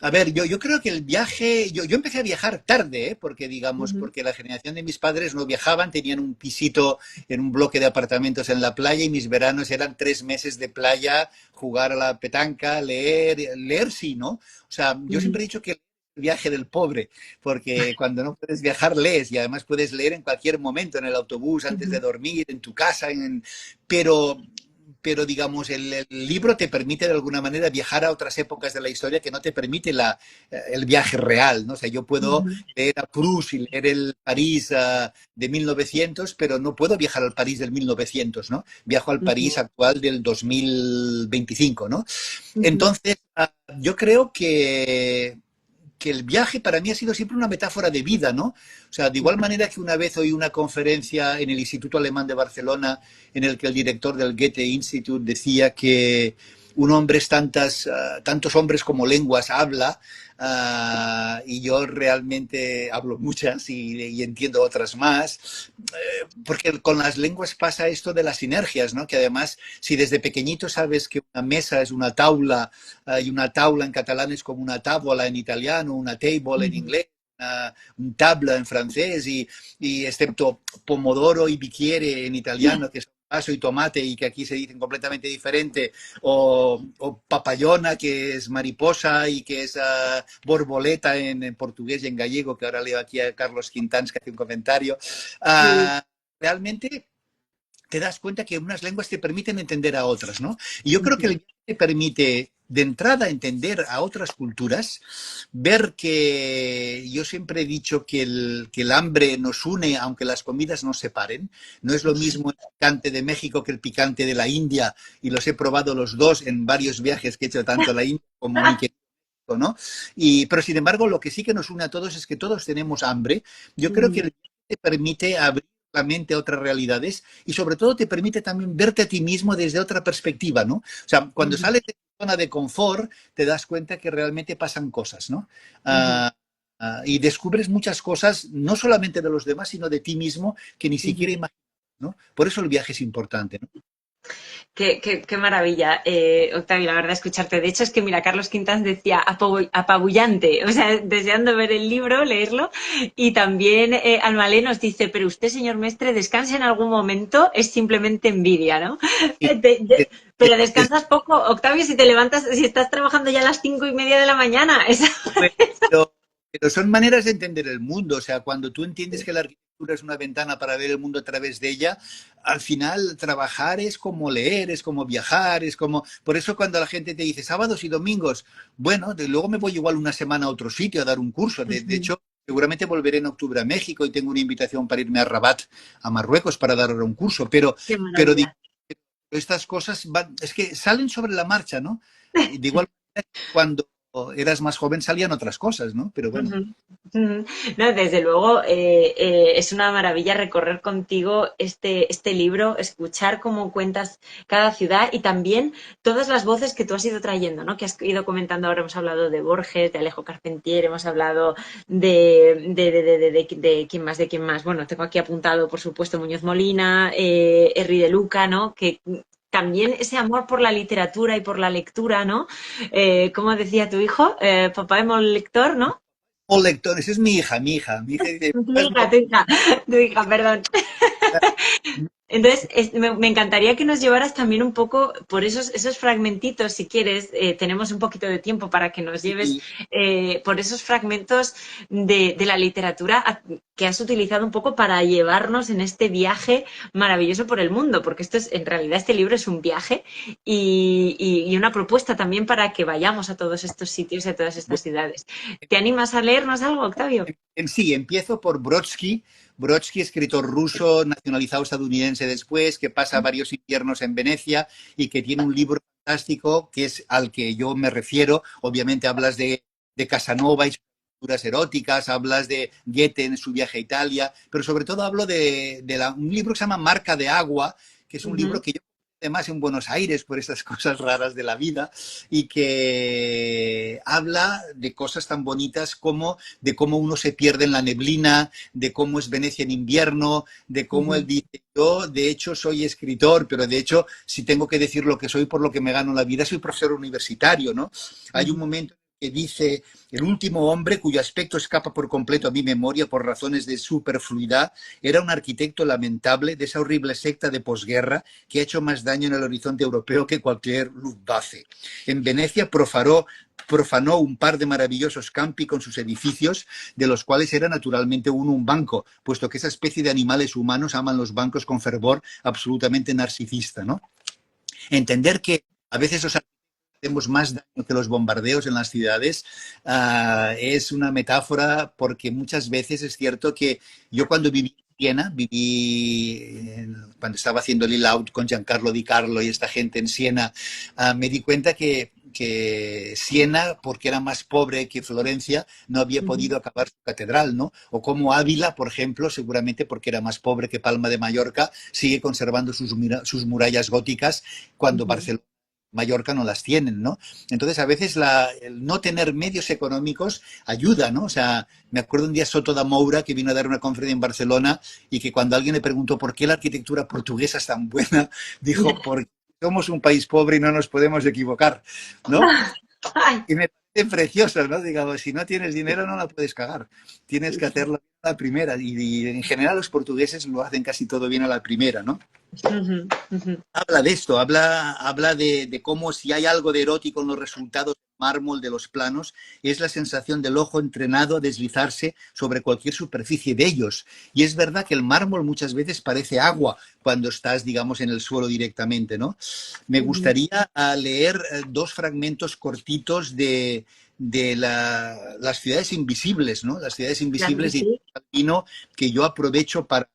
a ver, yo creo que el viaje, yo empecé a viajar tarde, porque digamos, Ujú, porque la generación de mis padres no viajaban, tenían un pisito en un bloque de apartamentos en la playa y mis veranos eran 3 meses de playa, jugar a la petanca, leer sí, ¿no? O sea, yo ujú, siempre he dicho que el viaje del pobre, porque cuando no puedes viajar lees y además puedes leer en cualquier momento, en el autobús, antes de ujú, dormir, en tu casa, pero digamos, el libro te permite de alguna manera viajar a otras épocas de la historia que no te permite el viaje real, ¿no? O sea, yo puedo ujú, leer a Proust y leer el París de 1900, pero no puedo viajar al París del 1900, ¿no? Viajo al París ujú, actual del 2025, ¿no? ujú, Entonces, yo creo que el viaje para mí ha sido siempre una metáfora de vida, ¿no? O sea, de igual manera que una vez oí una conferencia en el Instituto Alemán de Barcelona en el que el director del Goethe Institute decía que un hombre es tantos hombres como lenguas habla, y yo realmente hablo muchas y entiendo otras más, porque con las lenguas pasa esto de las sinergias, ¿no? Que además, si desde pequeñito sabes que una mesa es una taula, y una taula en catalán es como una tábola en italiano, una table en inglés, un tabla en francés, y excepto pomodoro y bicchiere en italiano, que es paso y tomate y que aquí se dicen completamente diferente, o papayona, que es mariposa, y que es borboleta en portugués y en gallego, que ahora leo aquí a Carlos Quintans que hace un comentario. Sí. Realmente te das cuenta que unas lenguas te permiten entender a otras, ¿no? Y yo creo que el Ujú. viaje te permite de entrada entender a otras culturas, ver que yo siempre he dicho que el hambre nos une aunque las comidas nos separen. No es lo mismo el picante de México que el picante de la India, y los he probado los dos en varios viajes que he hecho tanto a la India como mi querido, ¿no? Pero sin embargo, lo que sí que nos une a todos es que todos tenemos hambre. Yo creo que el viaje te permite abrir la mente a otras realidades, y sobre todo te permite también verte a ti mismo desde otra perspectiva, ¿no? O sea, cuando Ujú. sales de tu zona de confort, te das cuenta que realmente pasan cosas, ¿no? Ujú. Y descubres muchas cosas, no solamente de los demás, sino de ti mismo, que ni Ujú. siquiera imaginas, ¿no? Por eso el viaje es importante, ¿no? Qué maravilla, Octavio, la verdad, escucharte. De hecho, es que mira, Carlos Quintans decía apabullante, o sea, deseando ver el libro, leerlo. Y también Almalé nos dice, pero usted, señor Mestre, descansa en algún momento, es simplemente envidia, ¿no? Y, Pero descansas poco, Octavio, si te levantas, si estás trabajando ya a las 5:30 de la mañana. pero, pero son maneras de entender el mundo. O sea, cuando tú entiendes que la arquitectura es una ventana para ver el mundo a través de ella, al final trabajar es como leer, es como viajar, es como... Por eso cuando la gente te dice sábados y domingos, bueno, luego me voy igual una semana a otro sitio a dar un curso. De hecho, seguramente volveré en octubre a México y tengo una invitación para irme a Rabat, a Marruecos, para dar un curso. Qué Pero maravilla. estas cosas es que salen sobre la marcha, ¿no? Y de igual manera, cuando eras más joven salían otras cosas, ¿no? Pero bueno. Ujú, ujú. No, desde luego, es una maravilla recorrer contigo este libro, escuchar cómo cuentas cada ciudad y también todas las voces que tú has ido trayendo, ¿no? Que has ido comentando ahora, hemos hablado de Borges, de Alejo Carpentier, hemos hablado de quién más. Bueno, tengo aquí apuntado, por supuesto, Muñoz Molina, Henry de Luca, ¿no? Que también ese amor por la literatura y por la lectura, ¿no? Como decía tu hijo, papá es lector, ¿no? O lectores, es mi hija dice, Tu hija, perdón. Entonces, me encantaría que nos llevaras también un poco por esos fragmentitos, si quieres, tenemos un poquito de tiempo para que nos lleves por esos fragmentos de la literatura que has utilizado un poco para llevarnos en este viaje maravilloso por el mundo, porque esto es, en realidad, este libro es un viaje y una propuesta también para que vayamos a todos estos sitios y a todas estas ciudades. ¿Te animas a leernos algo, Octavio? en sí, empiezo por Brodsky. Brodsky, escritor ruso, nacionalizado estadounidense después, que pasa varios inviernos en Venecia y que tiene un libro fantástico que es al que yo me refiero. Obviamente hablas de Casanova y sus aventuras eróticas, hablas de Goethe en su viaje a Italia, pero sobre todo hablo un libro que se llama Marca de Agua, que es un libro Ujú, que yo además en Buenos Aires por esas cosas raras de la vida, y que habla de cosas tan bonitas como de cómo uno se pierde en la neblina, de cómo es Venecia en invierno, de cómo él ujú, dice, yo de hecho soy escritor, pero de hecho si tengo que decir lo que soy por lo que me gano la vida, soy profesor universitario, ¿no? Hay un ujú. momento que dice, el último hombre cuyo aspecto escapa por completo a mi memoria por razones de superfluidad, era un arquitecto lamentable de esa horrible secta de posguerra que ha hecho más daño en el horizonte europeo que cualquier Luftwaffe. En Venecia profanó un par de maravillosos campi con sus edificios, de los cuales era naturalmente uno un banco, puesto que esa especie de animales humanos aman los bancos con fervor absolutamente narcisista, ¿no? Entender que a veces los hacemos más daño que los bombardeos en las ciudades, es una metáfora, porque muchas veces es cierto que yo cuando viví en Siena, cuando estaba haciendo Lille Out con Giancarlo Di Carlo y esta gente en Siena, me di cuenta que que Siena, porque era más pobre que Florencia, no había Ujú, podido acabar su catedral, ¿no? O como Ávila, por ejemplo, seguramente porque era más pobre que Palma de Mallorca, sigue conservando sus murallas góticas cuando ujú. Barcelona Mallorca no las tienen, ¿no? Entonces, a veces el no tener medios económicos ayuda, ¿no? O sea, me acuerdo un día Soto da Moura que vino a dar una conferencia en Barcelona y que cuando alguien le preguntó por qué la arquitectura portuguesa es tan buena, dijo, porque somos un país pobre y no nos podemos equivocar, ¿no? Ay, Y me parece precioso, ¿no? Digamos, si no tienes dinero no la puedes cagar. Tienes sí, que sí. hacerlo a la primera. Y en general los portugueses lo hacen casi todo bien a la primera, ¿no? Ujú, ujú. Habla de esto, habla de cómo si hay algo de erótico en los resultados del mármol de los planos, es la sensación del ojo entrenado a deslizarse sobre cualquier superficie de ellos. Y es verdad que el mármol muchas veces parece agua cuando estás, digamos, en el suelo directamente, ¿no? Me Ujú. gustaría leer dos fragmentos cortitos de las ciudades invisibles, ¿no? Las ciudades Claro que invisibles de sí. Calvino, que yo aprovecho para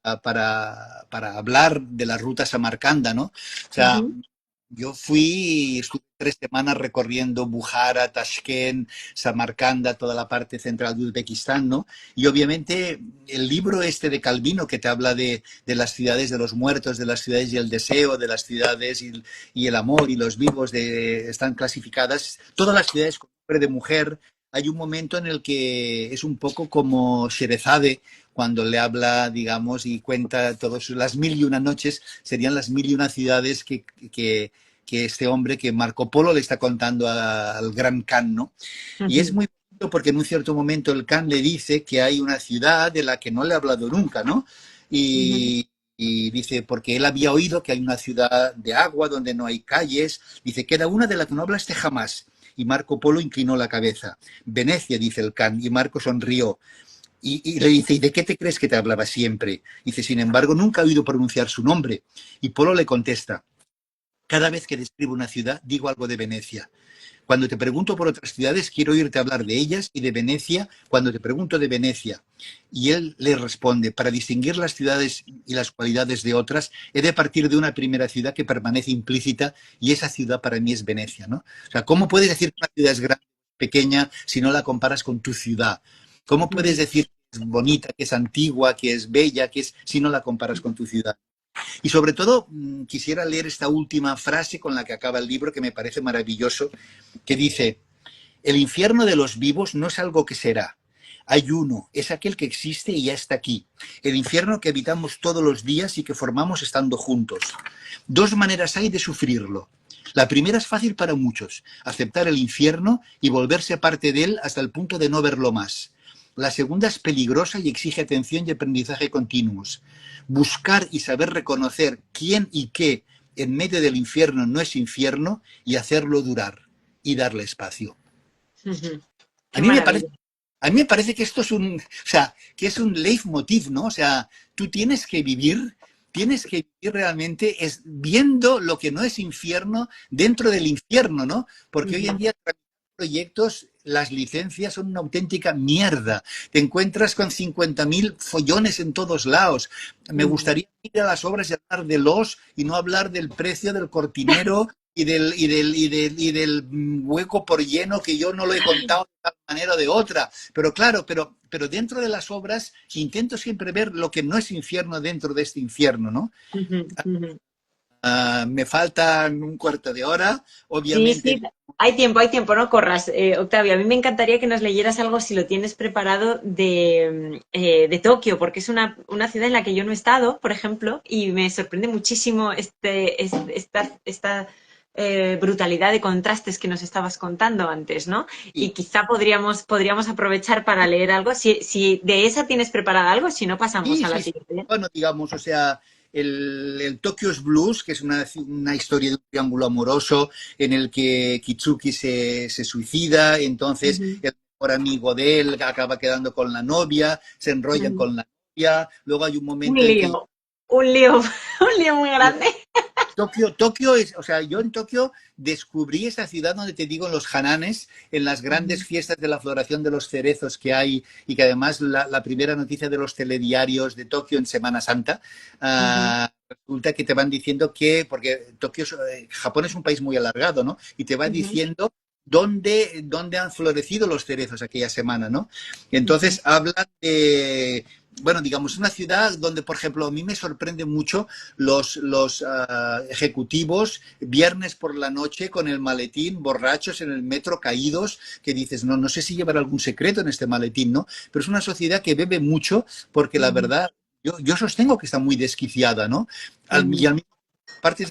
hablar de la ruta Samarcanda, ¿no? O sea, Ujú. yo fui, estuve 3 semanas recorriendo Bukhara, Tashkent, Samarcanda, toda la parte central de Uzbekistán, ¿no? Y obviamente el libro este de Calvino que te habla de las ciudades de los muertos, de las ciudades y el deseo, de las ciudades y el amor y los vivos están clasificadas, todas las ciudades con nombre de mujer. Hay un momento en el que es un poco como Sherezade, cuando le habla, digamos, y cuenta todas las mil y una noches, serían las mil y una ciudades que este hombre, que Marco Polo le está contando al gran Khan, ¿no? Y es Ujú, muy bonito porque en un cierto momento el Khan le dice que hay una ciudad de la que no le ha hablado nunca, ¿no? ujú. Y dice, porque él había oído que hay una ciudad de agua donde no hay calles, dice, queda una de la que no hablaste jamás. Y Marco Polo inclinó la cabeza. Venecia, dice el Khan, y Marco sonrió. Y le dice, ¿y de qué te crees que te hablaba siempre? Dice, sin embargo, nunca he oído pronunciar su nombre. Y Polo le contesta, cada vez que describo una ciudad, digo algo de Venecia. Cuando te pregunto por otras ciudades, quiero oírte hablar de ellas y de Venecia cuando te pregunto de Venecia. Y él le responde, para distinguir las ciudades y las cualidades de otras, he de partir de una primera ciudad que permanece implícita y esa ciudad para mí es Venecia, ¿no? O sea, ¿cómo puedes decir que una ciudad es grande, pequeña, si no la comparas con tu ciudad? ¿Cómo puedes Ujú. decir que es bonita, que es antigua, que es bella, que es, si no la comparas con tu ciudad? Y sobre todo, quisiera leer esta última frase con la que acaba el libro, que me parece maravilloso, que dice, el infierno de los vivos no es algo que será. Hay uno, es aquel que existe y ya está aquí. El infierno que habitamos todos los días y que formamos estando juntos. Dos maneras hay de sufrirlo. La primera es fácil para muchos, aceptar el infierno y volverse parte de él hasta el punto de no verlo más. La segunda es peligrosa y exige atención y aprendizaje continuos. Buscar y saber reconocer quién y qué en medio del infierno no es infierno y hacerlo durar y darle espacio. Ujú. A Qué mí me parece, maravilla. a mí me parece que esto es o sea, que es un leitmotiv, ¿no? O sea, tú tienes que vivir realmente es viendo lo que no es infierno dentro del infierno, ¿no? Porque hoy en Ujú, día proyectos, las licencias son una auténtica mierda. Te encuentras con 50.000 follones en todos lados. Me ujú. gustaría ir a las obras y hablar de los y no hablar del precio del cortinero y del hueco por lleno que yo no lo he contado de tal manera o de otra. Pero claro, pero dentro de las obras intento siempre ver lo que no es infierno dentro de este infierno, ¿no? Ujú, ujú. Me faltan un cuarto de hora, Sí, obviamente. sí, hay tiempo, no corras. Octavio, a mí me encantaría que nos leyeras algo, si lo tienes preparado, de Tokio, porque es una ciudad en la que yo no he estado, por ejemplo, y me sorprende muchísimo esta brutalidad de contrastes que nos estabas contando antes, ¿no? Y Sí, quizá podríamos aprovechar para leer algo. Si de esa tienes preparada algo, si no pasamos sí, a la sí, sí. siguiente. Bueno, digamos, o sea, el Tokyo's Blues, que es una historia de un triángulo amoroso en el que Kitsuki se suicida, entonces Ujú, el mejor amigo de él acaba quedando con la novia, se enrollan ujú. con la novia, luego hay un Un momento en que lío, un lío, un lío muy grande. Tokio es, o sea, yo en Tokio descubrí esa ciudad donde te digo, en los Hananes, en las grandes Ujú, fiestas de la floración de los cerezos que hay y que además la primera noticia de los telediarios de Tokio en Semana Santa, ujú, resulta que te van diciendo que, porque Japón es un país muy alargado, ¿no? Y te va ujú. diciendo dónde han florecido los cerezos aquella semana, ¿no? Entonces hablan de, bueno, digamos, una ciudad donde, por ejemplo, a mí me sorprende mucho los ejecutivos viernes por la noche con el maletín, borrachos en el metro, caídos, que dices, no, no sé si llevará algún secreto en este maletín, ¿no? Pero es una sociedad que bebe mucho porque la Ujú, verdad, yo sostengo que está muy desquiciada, ¿no? Y ujú, al mismo parte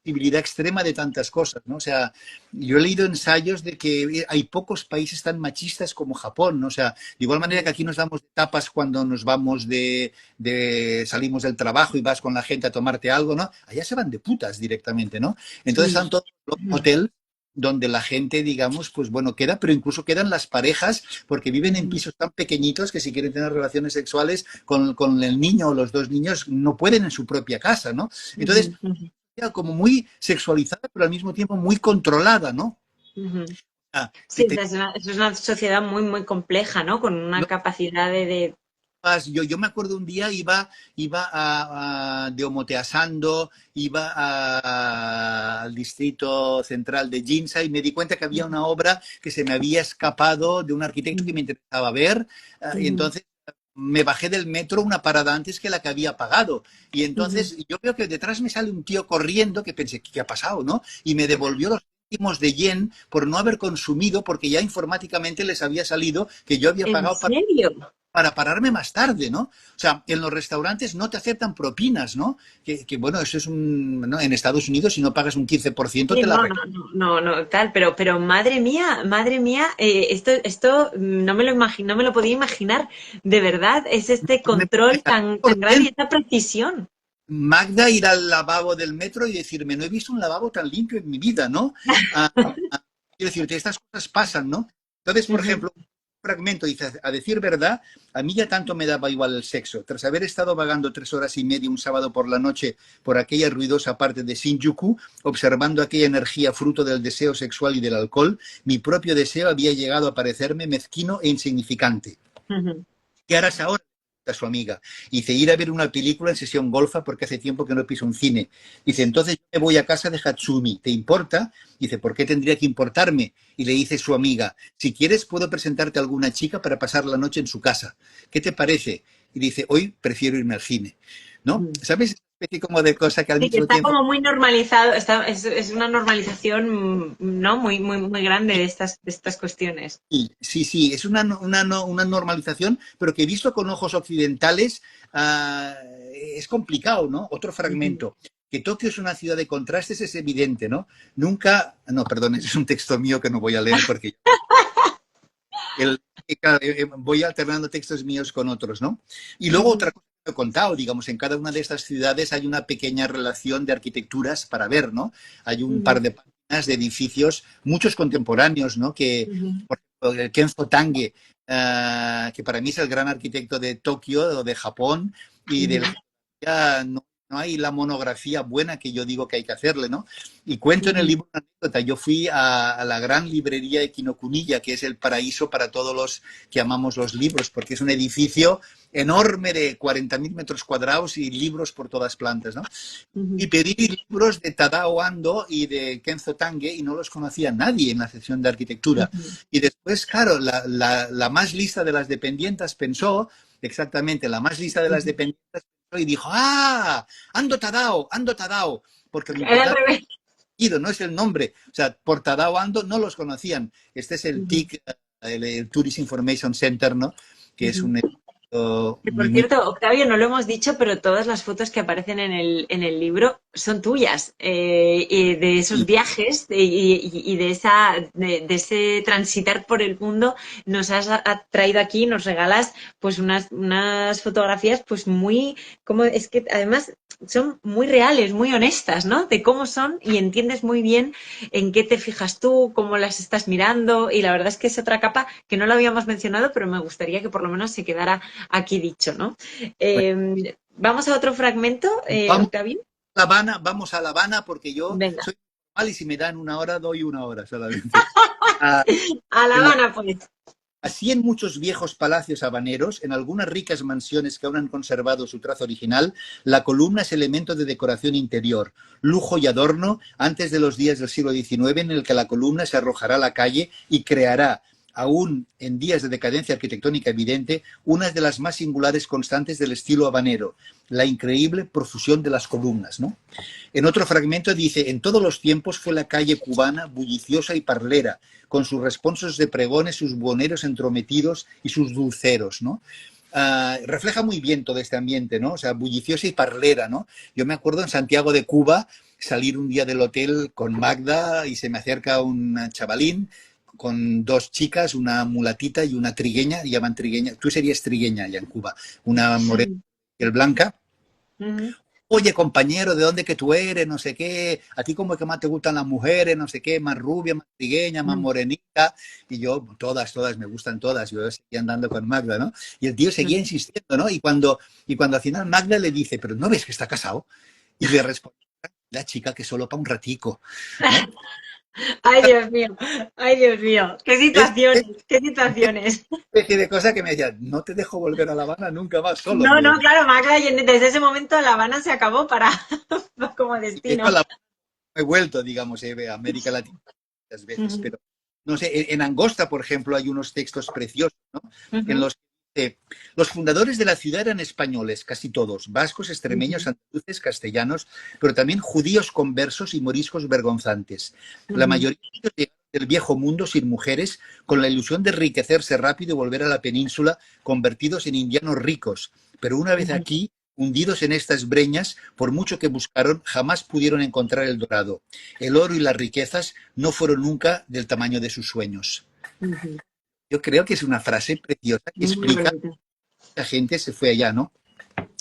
sensibilidad extrema de tantas cosas, ¿no? O sea, yo he leído ensayos de que hay pocos países tan machistas como Japón, ¿no? O sea, de igual manera que aquí nos damos tapas cuando nos vamos salimos del trabajo y vas con la gente a tomarte algo, ¿no? Allá se van de putas directamente, ¿no? Entonces sí. están todos los hoteles donde la gente, digamos, pues bueno, queda, pero incluso quedan las parejas porque viven en Ujú, pisos tan pequeñitos que si quieren tener relaciones sexuales con el niño o los dos niños no pueden en su propia casa, ¿no? Entonces, ujú, ujú, como muy sexualizada, pero al mismo tiempo muy controlada, ¿no? ujú. Ah, Sí, es una sociedad muy, muy compleja, ¿no? Con una no capacidad de. yo me acuerdo un día iba de Omoteasando, iba al distrito central de Ginza y me di cuenta que había una obra que se me había escapado de un arquitecto que me interesaba ver, y Ujú, entonces me bajé del metro una parada antes que la que había pagado. Y ujú. entonces yo veo que detrás me sale un tío corriendo que pensé, ¿qué ha pasado, no? Y me devolvió los céntimos de yen por no haber consumido, porque ya informáticamente les había salido que yo había ¿En pagado serio? para pararme más tarde, ¿no? O sea, en los restaurantes no te aceptan propinas, ¿no? Bueno, eso es ¿no? En Estados Unidos, si no pagas un 15%, Sí, te la no, no, no, no, no, tal, pero madre mía, esto no me lo imagino, no me lo podía imaginar, de verdad, es este me control tan, tan grande y corriendo. esta precisión. Magda ir al lavabo del metro y decirme, no he visto un lavabo tan limpio en mi vida, ¿no? Ah, quiero decirte, estas cosas pasan, ¿no? Entonces, por Ujú, ejemplo, un fragmento dice, a decir verdad, a mí ya tanto me daba igual el sexo. Tras haber estado vagando 3 horas y media un sábado por la noche por aquella ruidosa parte de Shinjuku, observando aquella energía fruto del deseo sexual y del alcohol, mi propio deseo había llegado a parecerme mezquino e insignificante. ujú, ¿Qué harás ahora? A su amiga. Dice, ir a ver una película en sesión golfa porque hace tiempo que no piso un cine. Dice, entonces yo me voy a casa de Hatsumi. ¿Te importa? Dice, ¿por qué tendría que importarme? Y le dice su amiga, si quieres puedo presentarte a alguna chica para pasar la noche en su casa. ¿Qué te parece? Y dice, hoy prefiero irme al cine. ¿No? ujú. ¿Sabes? Esa especie como de cosa que al Sí, que mismo está tiempo como muy normalizado, es una normalización, ¿no? Muy, muy, muy grande de estas cuestiones. sí, sí, sí, es una normalización, pero que visto con ojos occidentales es complicado, ¿no? Otro Ujú. fragmento. Que Tokio es una ciudad de contrastes es evidente, ¿no? Nunca, no, perdón, ese es un texto mío que no voy a leer porque claro, voy alternando textos míos con otros, ¿no? Y luego Ujú, otra cosa que he contado, digamos, en cada una de estas ciudades hay una pequeña relación de arquitecturas para ver, ¿no? Hay un par ujú, de páginas de edificios, muchos contemporáneos, ¿no? Que, ujú, por ejemplo, el Kenzo Tange, que para mí es el gran arquitecto de Tokio o de Japón, y del ujú, que ya no hay la monografía buena que yo digo que hay que hacerle, ¿no? Y cuento en el ujú, libro una anécdota. Yo fui a la gran librería de Kinokuniya, que es el paraíso para todos los que amamos los libros, porque es un edificio enorme de 40.000 metros cuadrados y libros por todas plantas, ¿no? ujú, Y pedí libros de Tadao Ando y de Kenzo Tange y no los conocía nadie en la sección de arquitectura. ujú. Y después, claro, la más lista de las dependientas pensó, exactamente, la más lista de las Ujú. dependientas pensó y dijo, ¡ah! Ando Tadao, porque lo Era al importante revés. no es el nombre. O sea, por Tadao Ando no los conocían. Este es el Ujú, TIC, el Tourist Information Center, ¿no? Que es ujú. un Que muy, por muy... cierto, Octavio, no lo hemos dicho, pero todas las fotos que aparecen en el libro son tuyas, y de esos viajes y de ese transitar por el mundo, nos has traído aquí, nos regalas pues unas fotografías pues muy, como es que además son muy reales, muy honestas, ¿no? De cómo son y entiendes muy bien en qué te fijas tú, cómo las estás mirando y la verdad es que es otra capa que no lo habíamos mencionado, pero me gustaría que por lo menos se quedara aquí dicho, ¿no? Vamos a otro fragmento, Vamos Octavio. a La Habana, vamos a La Habana, porque yo Venga, soy normal y si me dan una hora, doy una hora solamente. Ah, a La en La Habana, pues. Así en muchos viejos palacios habaneros, en algunas ricas mansiones que aún han conservado su trazo original, la columna es elemento de decoración interior, lujo y adorno antes de los días del siglo XIX en el que la columna se arrojará a la calle y creará, aún en días de decadencia arquitectónica evidente, una de las más singulares constantes del estilo habanero, la increíble profusión de las columnas, ¿no? En otro fragmento dice, en todos los tiempos fue la calle cubana bulliciosa y parlera, con sus responsos de pregones, sus buhoneros entrometidos y sus dulceros, ¿no? Refleja muy bien todo este ambiente, ¿no? O sea, bulliciosa y parlera, ¿no? Yo me acuerdo en Santiago de Cuba salir un día del hotel con Magda y se me acerca un chavalín con dos chicas, una mulatita y una trigueña, llaman trigueña, tú serías trigueña allá en Cuba, una morena Sí. y el blanca. Ujú, Oye, compañero, ¿de dónde que tú eres? No sé qué. A ti como que más te gustan las mujeres, no sé qué, más rubia, más trigueña, más ujú, morenita. Y yo, todas, me gustan todas. Yo seguía andando con Magda, ¿no? Y el tío seguía ujú. insistiendo, ¿no? Y cuando al final Magda le dice, pero ¿no ves que está casado? Y le responde, la chica que solo para un ratico, ¿no? Ay, Dios mío, ay, Dios mío, qué Es situaciones, qué situaciones. especie de cosa que me decía, no te dejo volver a La Habana nunca más solo. No, Digo, no, claro, Macra, y desde ese momento La Habana se acabó para como de hecho, a destino. La Habana he vuelto, digamos, a América Latina muchas veces, Ujú, pero no sé, en Angosta, por ejemplo, hay unos textos preciosos, ¿no? En ujú, los que los fundadores de la ciudad eran españoles, casi todos, vascos, extremeños, ujú, andaluces, castellanos, pero también judíos conversos y moriscos vergonzantes. La ujú, mayoría de ellos llegaron del viejo mundo sin mujeres, con la ilusión de enriquecerse rápido y volver a la península, convertidos en indianos ricos. Pero una vez ujú, aquí, hundidos en estas breñas, por mucho que buscaron, jamás pudieron encontrar el dorado. El oro y las riquezas no fueron nunca del tamaño de sus sueños. ujú. Yo creo que es una frase preciosa que Muy explica bonito. que la gente se fue allá, ¿no?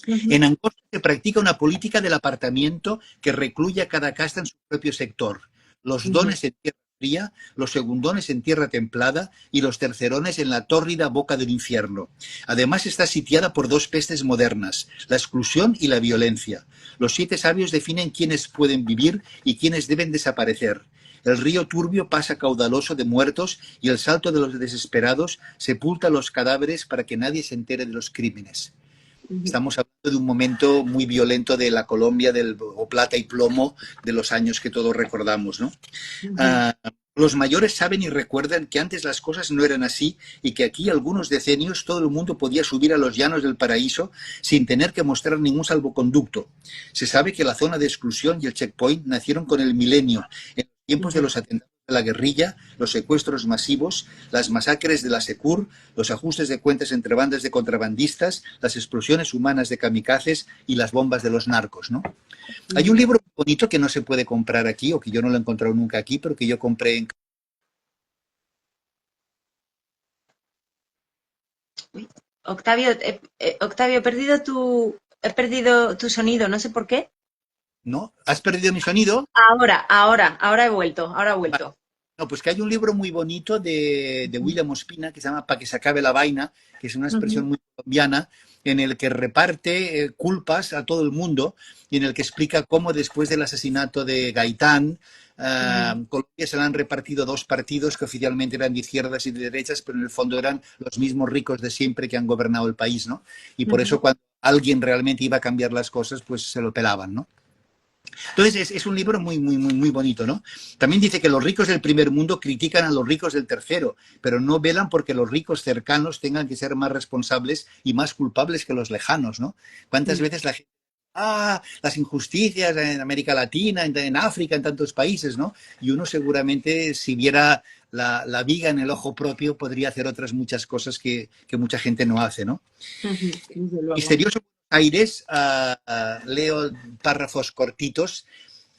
Ujú, En Angola se practica una política del apartamiento que recluye a cada casta en su propio sector. Los ujú, dones en tierra fría, los segundones en tierra templada y los tercerones en la tórrida boca del infierno. Además está sitiada por dos pestes modernas, la exclusión y la violencia. Los 7 sabios definen quiénes pueden vivir y quiénes deben desaparecer. El río turbio pasa caudaloso de muertos y el salto de los desesperados sepulta los cadáveres para que nadie se entere de los crímenes. ujú, Estamos hablando de un momento muy violento de la Colombia del o plata y plomo de los años que todos recordamos, ¿no? ujú, Ah, los mayores saben y recuerdan que antes las cosas no eran así y que aquí algunos decenios todo el mundo podía subir a los llanos del paraíso sin tener que mostrar ningún salvoconducto. Se sabe que la zona de exclusión y el checkpoint nacieron con el milenio, en los tiempos de ujú. los atentados de la guerrilla, los secuestros masivos, las masacres de la Secur, los ajustes de cuentas entre bandas de contrabandistas, las explosiones humanas de kamikazes y las bombas de los narcos, ¿no? Hay un Ujú. libro bonito que no se puede comprar aquí, o que yo no lo he encontrado nunca aquí, pero que yo compré en... Uy, Octavio, Octavio, he perdido tu sonido, no sé por qué. ¿No? ¿Has perdido mi sonido? Ahora he vuelto, ahora he Vale. vuelto. No, pues que hay un libro muy bonito de Ujú, William Ospina que se llama Pa' que se acabe la vaina, que es una expresión ujú, muy colombiana, en el que reparte culpas a todo el mundo y en el que explica cómo después del asesinato de Gaitán, ujú, Colombia se le han repartido dos partidos que oficialmente eran de izquierdas y de derechas, pero en el fondo eran los mismos ricos de siempre que han gobernado el país, ¿no? Y por ujú, eso cuando alguien realmente iba a cambiar las cosas, pues se lo pelaban, ¿no? Entonces es un libro muy bonito, ¿no? También dice que los ricos del primer mundo critican a los ricos del tercero, pero no velan porque los ricos cercanos tengan que ser más responsables y más culpables que los lejanos, ¿no? ¿Cuántas ujú. veces la gente las injusticias en América Latina, en África, en tantos países, ¿no? Y uno seguramente, si viera la viga en el ojo propio, podría hacer otras muchas cosas que mucha gente no hace, ¿no? Ujú, desde luego. Misterioso Buenos Aires, leo párrafos cortitos.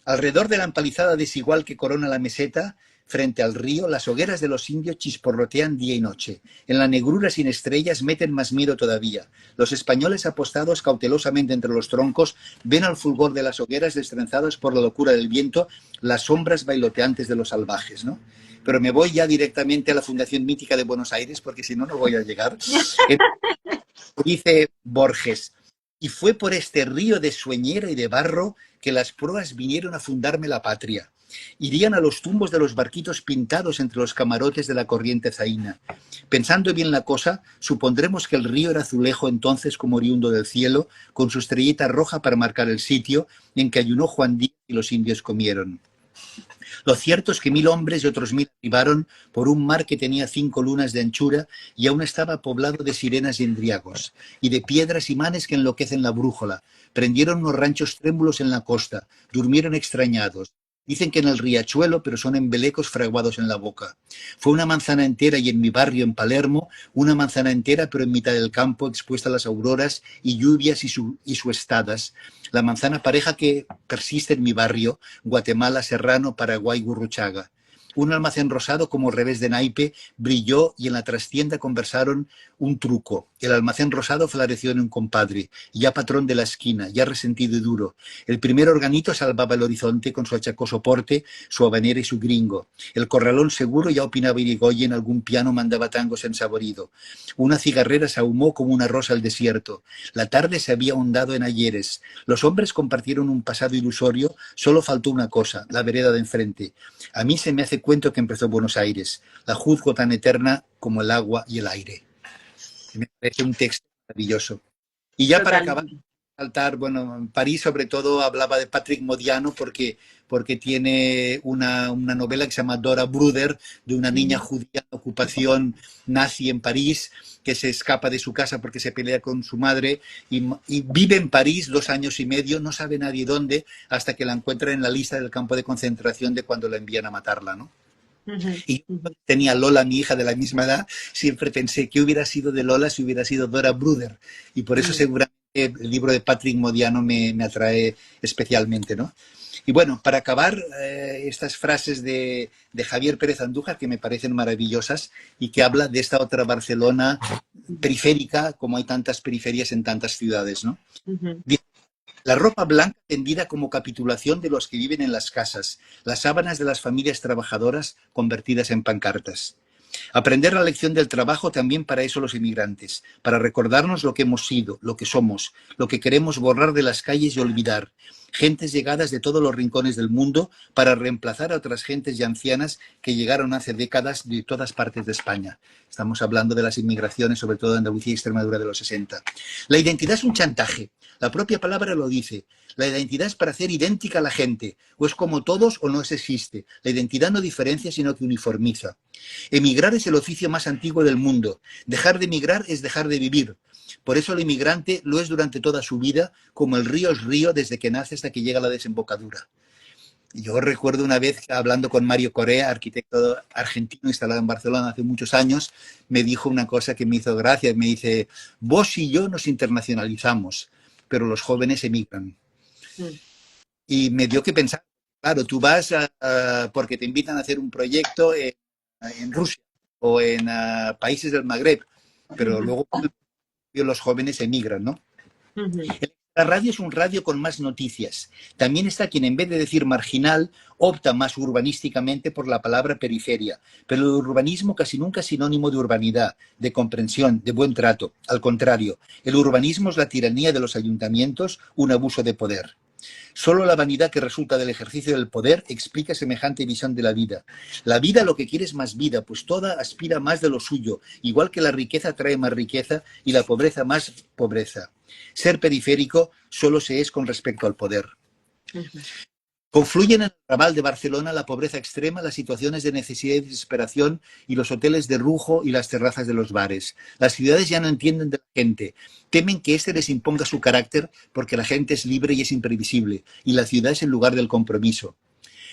Alrededor de la empalizada desigual que corona la meseta, frente al río, las hogueras de los indios chisporrotean día y noche. En la negrura sin estrellas meten más miedo todavía. Los españoles apostados cautelosamente entre los troncos ven al fulgor de las hogueras destrenzadas por la locura del viento las sombras bailoteantes de los salvajes, ¿no? Pero me voy ya directamente a la Fundación Mítica de Buenos Aires porque si no, no voy a llegar. Dice Borges, y fue por este río de sueñera y de barro que las pruebas vinieron a fundarme la patria. Irían a los tumbos de los barquitos pintados entre los camarotes de la corriente zaina. Pensando bien la cosa, supondremos que el río era azulejo entonces como oriundo del cielo, con su estrellita roja para marcar el sitio en que ayunó Juan Díaz y los indios comieron. Lo cierto es que 1000 hombres y otros 1000 arribaron por un mar que tenía 5 lunas de anchura y aún estaba poblado de sirenas y endriagos, y de piedras y manes que enloquecen la brújula. Prendieron unos ranchos trémulos en la costa, durmieron extrañados. Dicen que en el riachuelo, pero son embelecos fraguados en la boca. Fue una manzana entera y en mi barrio, en Palermo, una manzana entera, pero en mitad del campo, expuesta a las auroras y lluvias y su estadas. La manzana pareja que persiste en mi barrio, Guatemala, Serrano, Paraguay, Gurruchaga. Un almacén rosado como revés de naipe brilló y en la trastienda conversaron un truco. El almacén rosado floreció en un compadre, ya patrón de la esquina, ya resentido y duro. El primer organito salvaba el horizonte con su achacoso porte, su habanera y su gringo. El corralón seguro ya opinaba Irigoyen, algún piano mandaba tangos ensaborido. Una cigarrera se ahumó como una rosa al desierto. La tarde se había ahondado en ayeres. Los hombres compartieron un pasado ilusorio, solo faltó una cosa, la vereda de enfrente. A mí se me hace cuento que empezó Buenos Aires. La juzgo tan eterna como el agua y el aire. Me parece un texto maravilloso. Y ya para acabar, saltar, bueno, en París sobre todo hablaba de Patrick Modiano porque tiene una novela que se llama Dora Bruder, de una niña judía en ocupación nazi en París, que se escapa de su casa porque se pelea con su madre y vive en París 2 años y medio, no sabe nadie dónde, hasta que la encuentra en la lista del campo de concentración de cuando la envían a matarla, ¿no? Y tenía Lola, mi hija de la misma edad, siempre pensé que hubiera sido de Lola si hubiera sido Dora Bruder. Y por eso seguramente el libro de Patrick Modiano me atrae especialmente, ¿no? Y bueno, para acabar, estas frases de Javier Pérez Andújar que me parecen maravillosas y que habla de esta otra Barcelona periférica, como hay tantas periferias en tantas ciudades, ¿no? Dice, la ropa blanca tendida como capitulación de los que viven en las casas, las sábanas de las familias trabajadoras convertidas en pancartas. Aprender la lección del trabajo también para eso los inmigrantes, para recordarnos lo que hemos sido, lo que somos, lo que queremos borrar de las calles y olvidar. Gentes llegadas de todos los rincones del mundo para reemplazar a otras gentes y ancianas que llegaron hace décadas de todas partes de España. Estamos hablando de las inmigraciones, sobre todo de Andalucía y Extremadura de los 60. La identidad es un chantaje. La propia palabra lo dice. La identidad es para hacer idéntica a la gente. O es como todos o no existe. La identidad no diferencia, sino que uniformiza. Emigrar es el oficio más antiguo del mundo. Dejar de emigrar es dejar de vivir. Por eso el inmigrante lo es durante toda su vida, como el río es río desde que nace hasta que llega a la desembocadura. Yo recuerdo una vez hablando con Mario Correa, arquitecto argentino instalado en Barcelona hace muchos años, me dijo una cosa que me hizo gracia. Me dice, vos y yo nos internacionalizamos, pero los jóvenes emigran. Y me dio que pensar, claro, tú vas porque te invitan a hacer un proyecto en Rusia o en países del Magreb, pero luego los jóvenes emigran, ¿no? La radio es un radio con más noticias. También está quien en vez de decir marginal opta más urbanísticamente por la palabra periferia, pero el urbanismo casi nunca es sinónimo de urbanidad, de comprensión, de buen trato. Al contrario, el urbanismo es la tiranía de los ayuntamientos, un abuso de poder. Solo la vanidad que resulta del ejercicio del poder explica semejante visión de la vida. La vida lo que quiere es más vida, pues toda aspira más de lo suyo, igual que la riqueza trae más riqueza y la pobreza más pobreza. Ser periférico solo se es con respecto al poder. Confluyen en el Raval de Barcelona la pobreza extrema, las situaciones de necesidad y desesperación y los hoteles de lujo y las terrazas de los bares. Las ciudades ya no entienden de la gente. Temen que éste les imponga su carácter porque la gente es libre y es imprevisible, y la ciudad es el lugar del compromiso.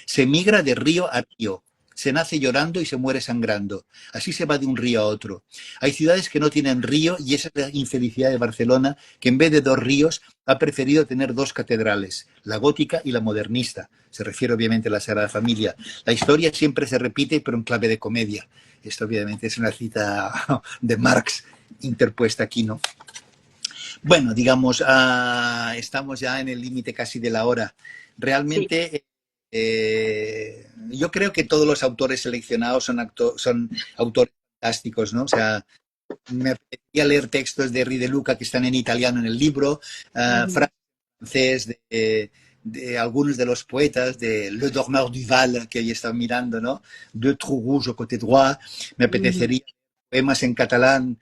Se migra de río a río. Se nace llorando y se muere sangrando. Así se va de un río a otro. Hay ciudades que no tienen río y esa es la infelicidad de Barcelona, que en vez de 2 ríos ha preferido tener 2 catedrales, la gótica y la modernista. Se refiere obviamente a la Sagrada Familia. La historia siempre se repite, pero en clave de comedia. Esto obviamente es una cita de Marx interpuesta aquí, ¿no? Bueno, digamos, estamos ya en el límite casi de la hora. Realmente... Sí. Yo creo que todos los autores seleccionados son autores fantásticos, ¿no? O sea, me apetecía leer textos de Henri de Luca que están en italiano en el libro, francés de algunos de los poetas, de Le Dormeur du Val, que hoy están mirando, ¿no? De Trou Rouge au côté droit. Me Ujú, apetecería poemas en catalán.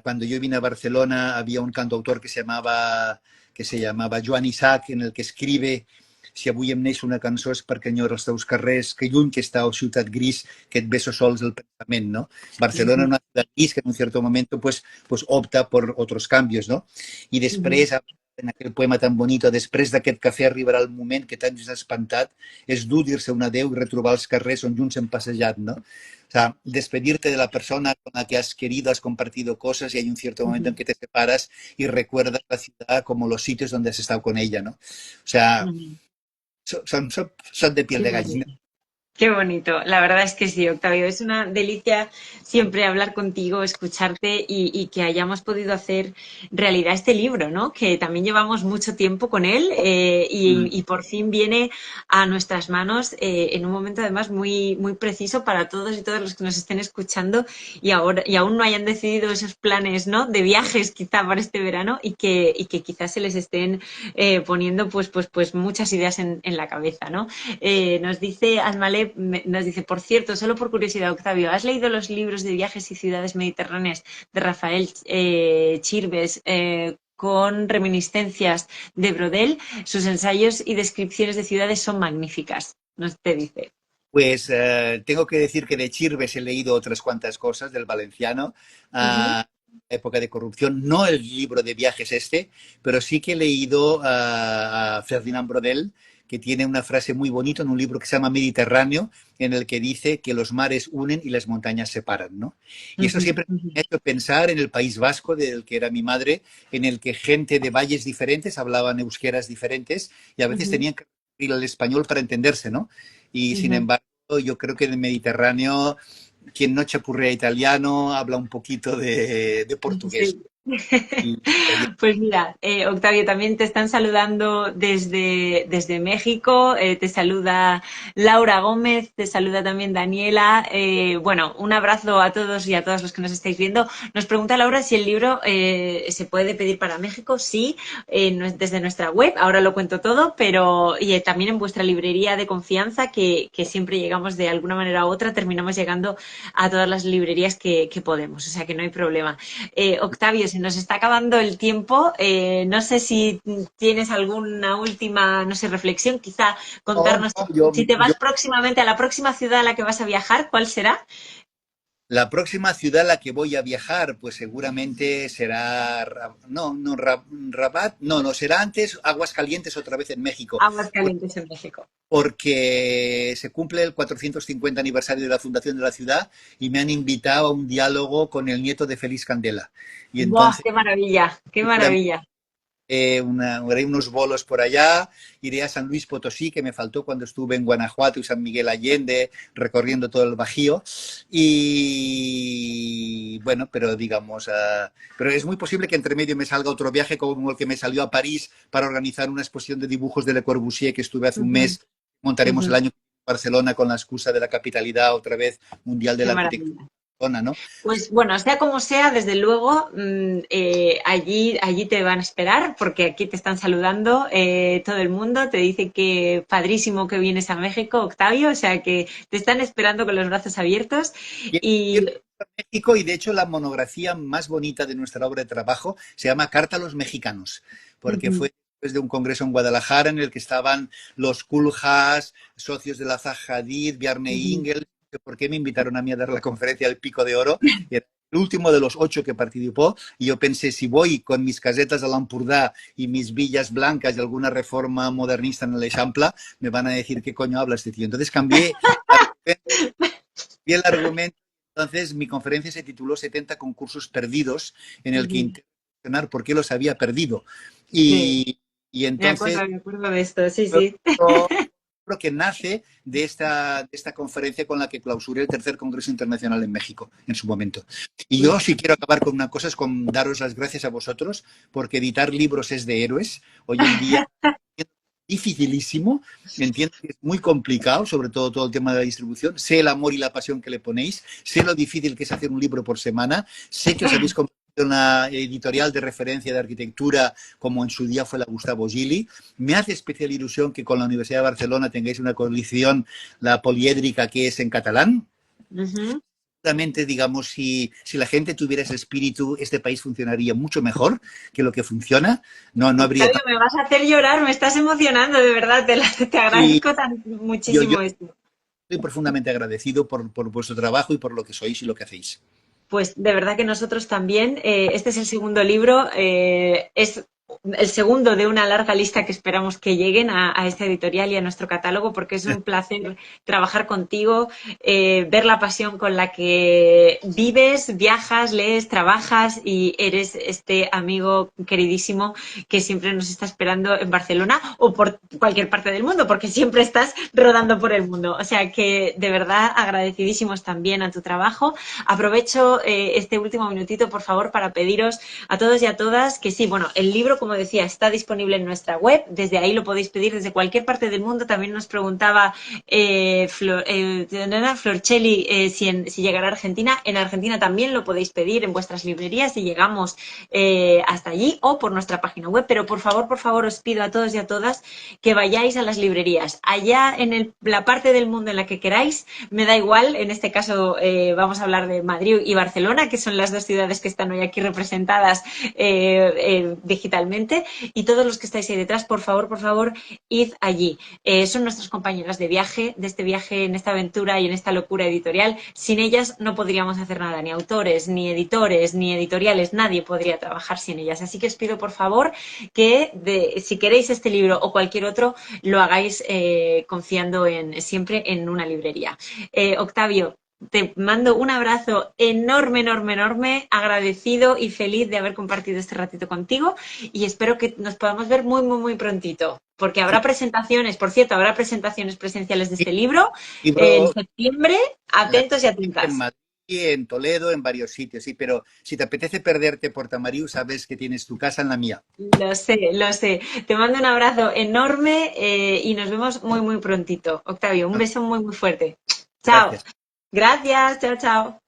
Cuando yo vine a Barcelona había un cantautor que se llamaba Joan Isaac, en el que escribe: si avui em neix una cançó és perquè enyoro els teus carrers, que lluny que està, o ciutat gris, que et beso sols el pensament, ¿no? Barcelona, ujú, una ciudad gris que en un cierto momento pues opta por otros cambios, ¿no? I ujú, després, en aquell poema tan bonito, després d'aquest cafè arribarà el moment que tant ens ha espantat, és dur dir-se un adeu i retrobar els carrers on junts hem passejat, ¿no? O sea, despedirte de la persona con la que has querido, has compartido cosas y hay un cierto momento en ujú, que te separas y recuerdas la ciudad como los sitios donde has estado con ella, ¿no? O sea, ujú. son de piel Qué de gallina. bonito. Qué bonito, la verdad es que sí, Octavio, es una delicia siempre hablar contigo, escucharte y que hayamos podido hacer realidad este libro, ¿no? Que también llevamos mucho tiempo con él Mm. y por fin viene a nuestras manos en un momento además muy, muy preciso para todos y todas los que nos estén escuchando y ahora y aún no hayan decidido esos planes, ¿no? De viajes quizá para este verano y que quizás se les estén poniendo pues muchas ideas en la cabeza, ¿no? Nos dice Almalep, nos dice, por cierto, solo por curiosidad, Octavio, ¿has leído los libros de viajes y ciudades mediterráneas de Rafael Chirves? Con reminiscencias de Brodel, sus ensayos y descripciones de ciudades son magníficas, nos te dice. Pues tengo que decir que de Chirves he leído otras cuantas cosas del valenciano, Ujú, época de corrupción, no el libro de viajes este, pero sí que he leído a Ferdinand Brodel, que tiene una frase muy bonita en un libro que se llama Mediterráneo, en el que dice que los mares unen y las montañas separan, ¿no? Y eso ujú, siempre ujú, me ha hecho pensar en el País Vasco, del que era mi madre, en el que gente de valles diferentes hablaban euskeras diferentes y a veces ujú, tenían que ir al español para entenderse, ¿no? Y sin ujú. embargo, yo creo que en el Mediterráneo, quien no chapurrea italiano, habla un poquito de portugués. Sí. Y, Pues mira, Octavio, también te están saludando desde México, te saluda Laura Gómez, te saluda también Daniela. Bueno, un abrazo a todos y a todas los que nos estáis viendo. Nos pregunta Laura si el libro se puede pedir para México. Sí, desde nuestra web, ahora lo cuento todo, pero también en vuestra librería de confianza, que siempre llegamos de alguna manera u otra, terminamos llegando a todas las librerías que podemos, o sea que no hay problema. Octavio, se nos está acabando el tiempo. No sé si tienes alguna última, no sé, reflexión, quizá no, contarnos no, si te vas próximamente a la próxima ciudad a la que vas a viajar, ¿cuál será? la próxima ciudad a la que voy a viajar, pues seguramente será, Rabat, no, será antes Aguascalientes otra vez en México, Aguascalientes en México. porque se cumple el 450 aniversario de la fundación de la ciudad y me han invitado a un diálogo con el nieto de Félix Candela. Y ¡Buah, entonces qué maravilla! ¡Qué maravilla! haré unos bolos por allá, iré a San Luis Potosí, que me faltó cuando estuve en Guanajuato y San Miguel Allende, recorriendo todo el Bajío. Y bueno, pero digamos, pero es muy posible que entre medio me salga otro viaje como el que me salió a París para organizar una exposición de dibujos de Le Corbusier que estuve hace Uh un -huh, mes. Montaremos uh el -huh. año en Barcelona con la excusa de la capitalidad otra vez mundial de ¡Qué la arquitectura, maravilla! ¿no? Pues bueno, sea como sea, desde luego allí te van a esperar porque aquí te están saludando todo el mundo, te dice que padrísimo que vienes a México, Octavio, o sea que te están esperando con los brazos abiertos y Quiero ir a México y de hecho la monografía más bonita de nuestra obra de trabajo se llama Carta a los Mexicanos, porque ujú, fue después de un congreso en Guadalajara en el que estaban los Kulhas, socios de la Zaha Hadid, Bjarne ujú. Ingels. ¿Por qué me invitaron a mí a dar la conferencia del Pico de Oro? Era el último de los 8 que participó y yo pensé, si voy con mis casetas de l'Empordà y mis villas blancas y alguna reforma modernista en el Eixample, me van a decir qué coño habla este tío. Entonces cambié el argumento. Entonces, mi conferencia se tituló 70 concursos perdidos, en el que Ujú. intenté cuestionar por qué los había perdido. Sí, Y, y entonces, me acuerdo de esto, sí, yo sí. creo que nace de esta conferencia con la que clausuré el tercer Congreso Internacional en México en su momento. Y yo sí quiero acabar con una cosa, es con daros las gracias a vosotros, porque editar libros es de héroes. Hoy en día dificilísimo, entiendo que es muy complicado, sobre todo el tema de la distribución, sé el amor y la pasión que le ponéis, sé lo difícil que es hacer un libro por semana, sé que os habéis convertido una editorial de referencia de arquitectura como en su día fue la Gustavo Gili. Me hace especial ilusión que con la Universidad de Barcelona tengáis una coalición, la poliédrica, que es en catalán. Ujú. Realmente, digamos, si la gente tuviera ese espíritu, este país funcionaría mucho mejor que lo que funciona. No habría... Octavio, me vas a hacer llorar, me estás emocionando, de verdad, te Y agradezco yo muchísimo esto. estoy profundamente agradecido por vuestro trabajo y por lo que sois y lo que hacéis. Pues de verdad que nosotros también. Este es el segundo libro, es el segundo de una larga lista que esperamos que lleguen a esta editorial y a nuestro catálogo, porque es un placer trabajar contigo, ver la pasión con la que vives, viajas, lees, trabajas y eres este amigo queridísimo que siempre nos está esperando en Barcelona o por cualquier parte del mundo, porque siempre estás rodando por el mundo. O sea que de verdad agradecidísimos también a tu trabajo. Aprovecho este último minutito, por favor, para pediros a todos y a todas que sí, bueno, el libro, como decía, está disponible en nuestra web, desde ahí lo podéis pedir desde cualquier parte del mundo. También nos preguntaba Florcelli si llegará a Argentina. En Argentina también lo podéis pedir en vuestras librerías si llegamos hasta allí o por nuestra página web, pero por favor, os pido a todos y a todas que vayáis a las librerías. Allá en la parte del mundo en la que queráis, me da igual, en este caso vamos a hablar de Madrid y Barcelona, que son las dos ciudades que están hoy aquí representadas digitalmente, y todos los que estáis ahí detrás, por favor, id allí. Son nuestras compañeras de viaje, de este viaje, en esta aventura y en esta locura editorial. Sin ellas no podríamos hacer nada, ni autores, ni editores, ni editoriales, nadie podría trabajar sin ellas. Así que os pido, por favor, que si queréis este libro o cualquier otro, lo hagáis confiando siempre en una librería. Octavio, te mando un abrazo enorme, agradecido y feliz de haber compartido este ratito contigo y espero que nos podamos ver muy prontito, porque habrá presentaciones, por cierto, habrá presentaciones presenciales de este libro en Libro septiembre, atentos y en atentas. Madrid, en Toledo, en varios sitios, sí, pero si te apetece perderte por Tamariu, sabes que tienes tu casa en la mía. Lo sé. Te mando un abrazo enorme y nos vemos muy prontito. Octavio, un beso muy fuerte. Chao. Gracias. Gracias, chao.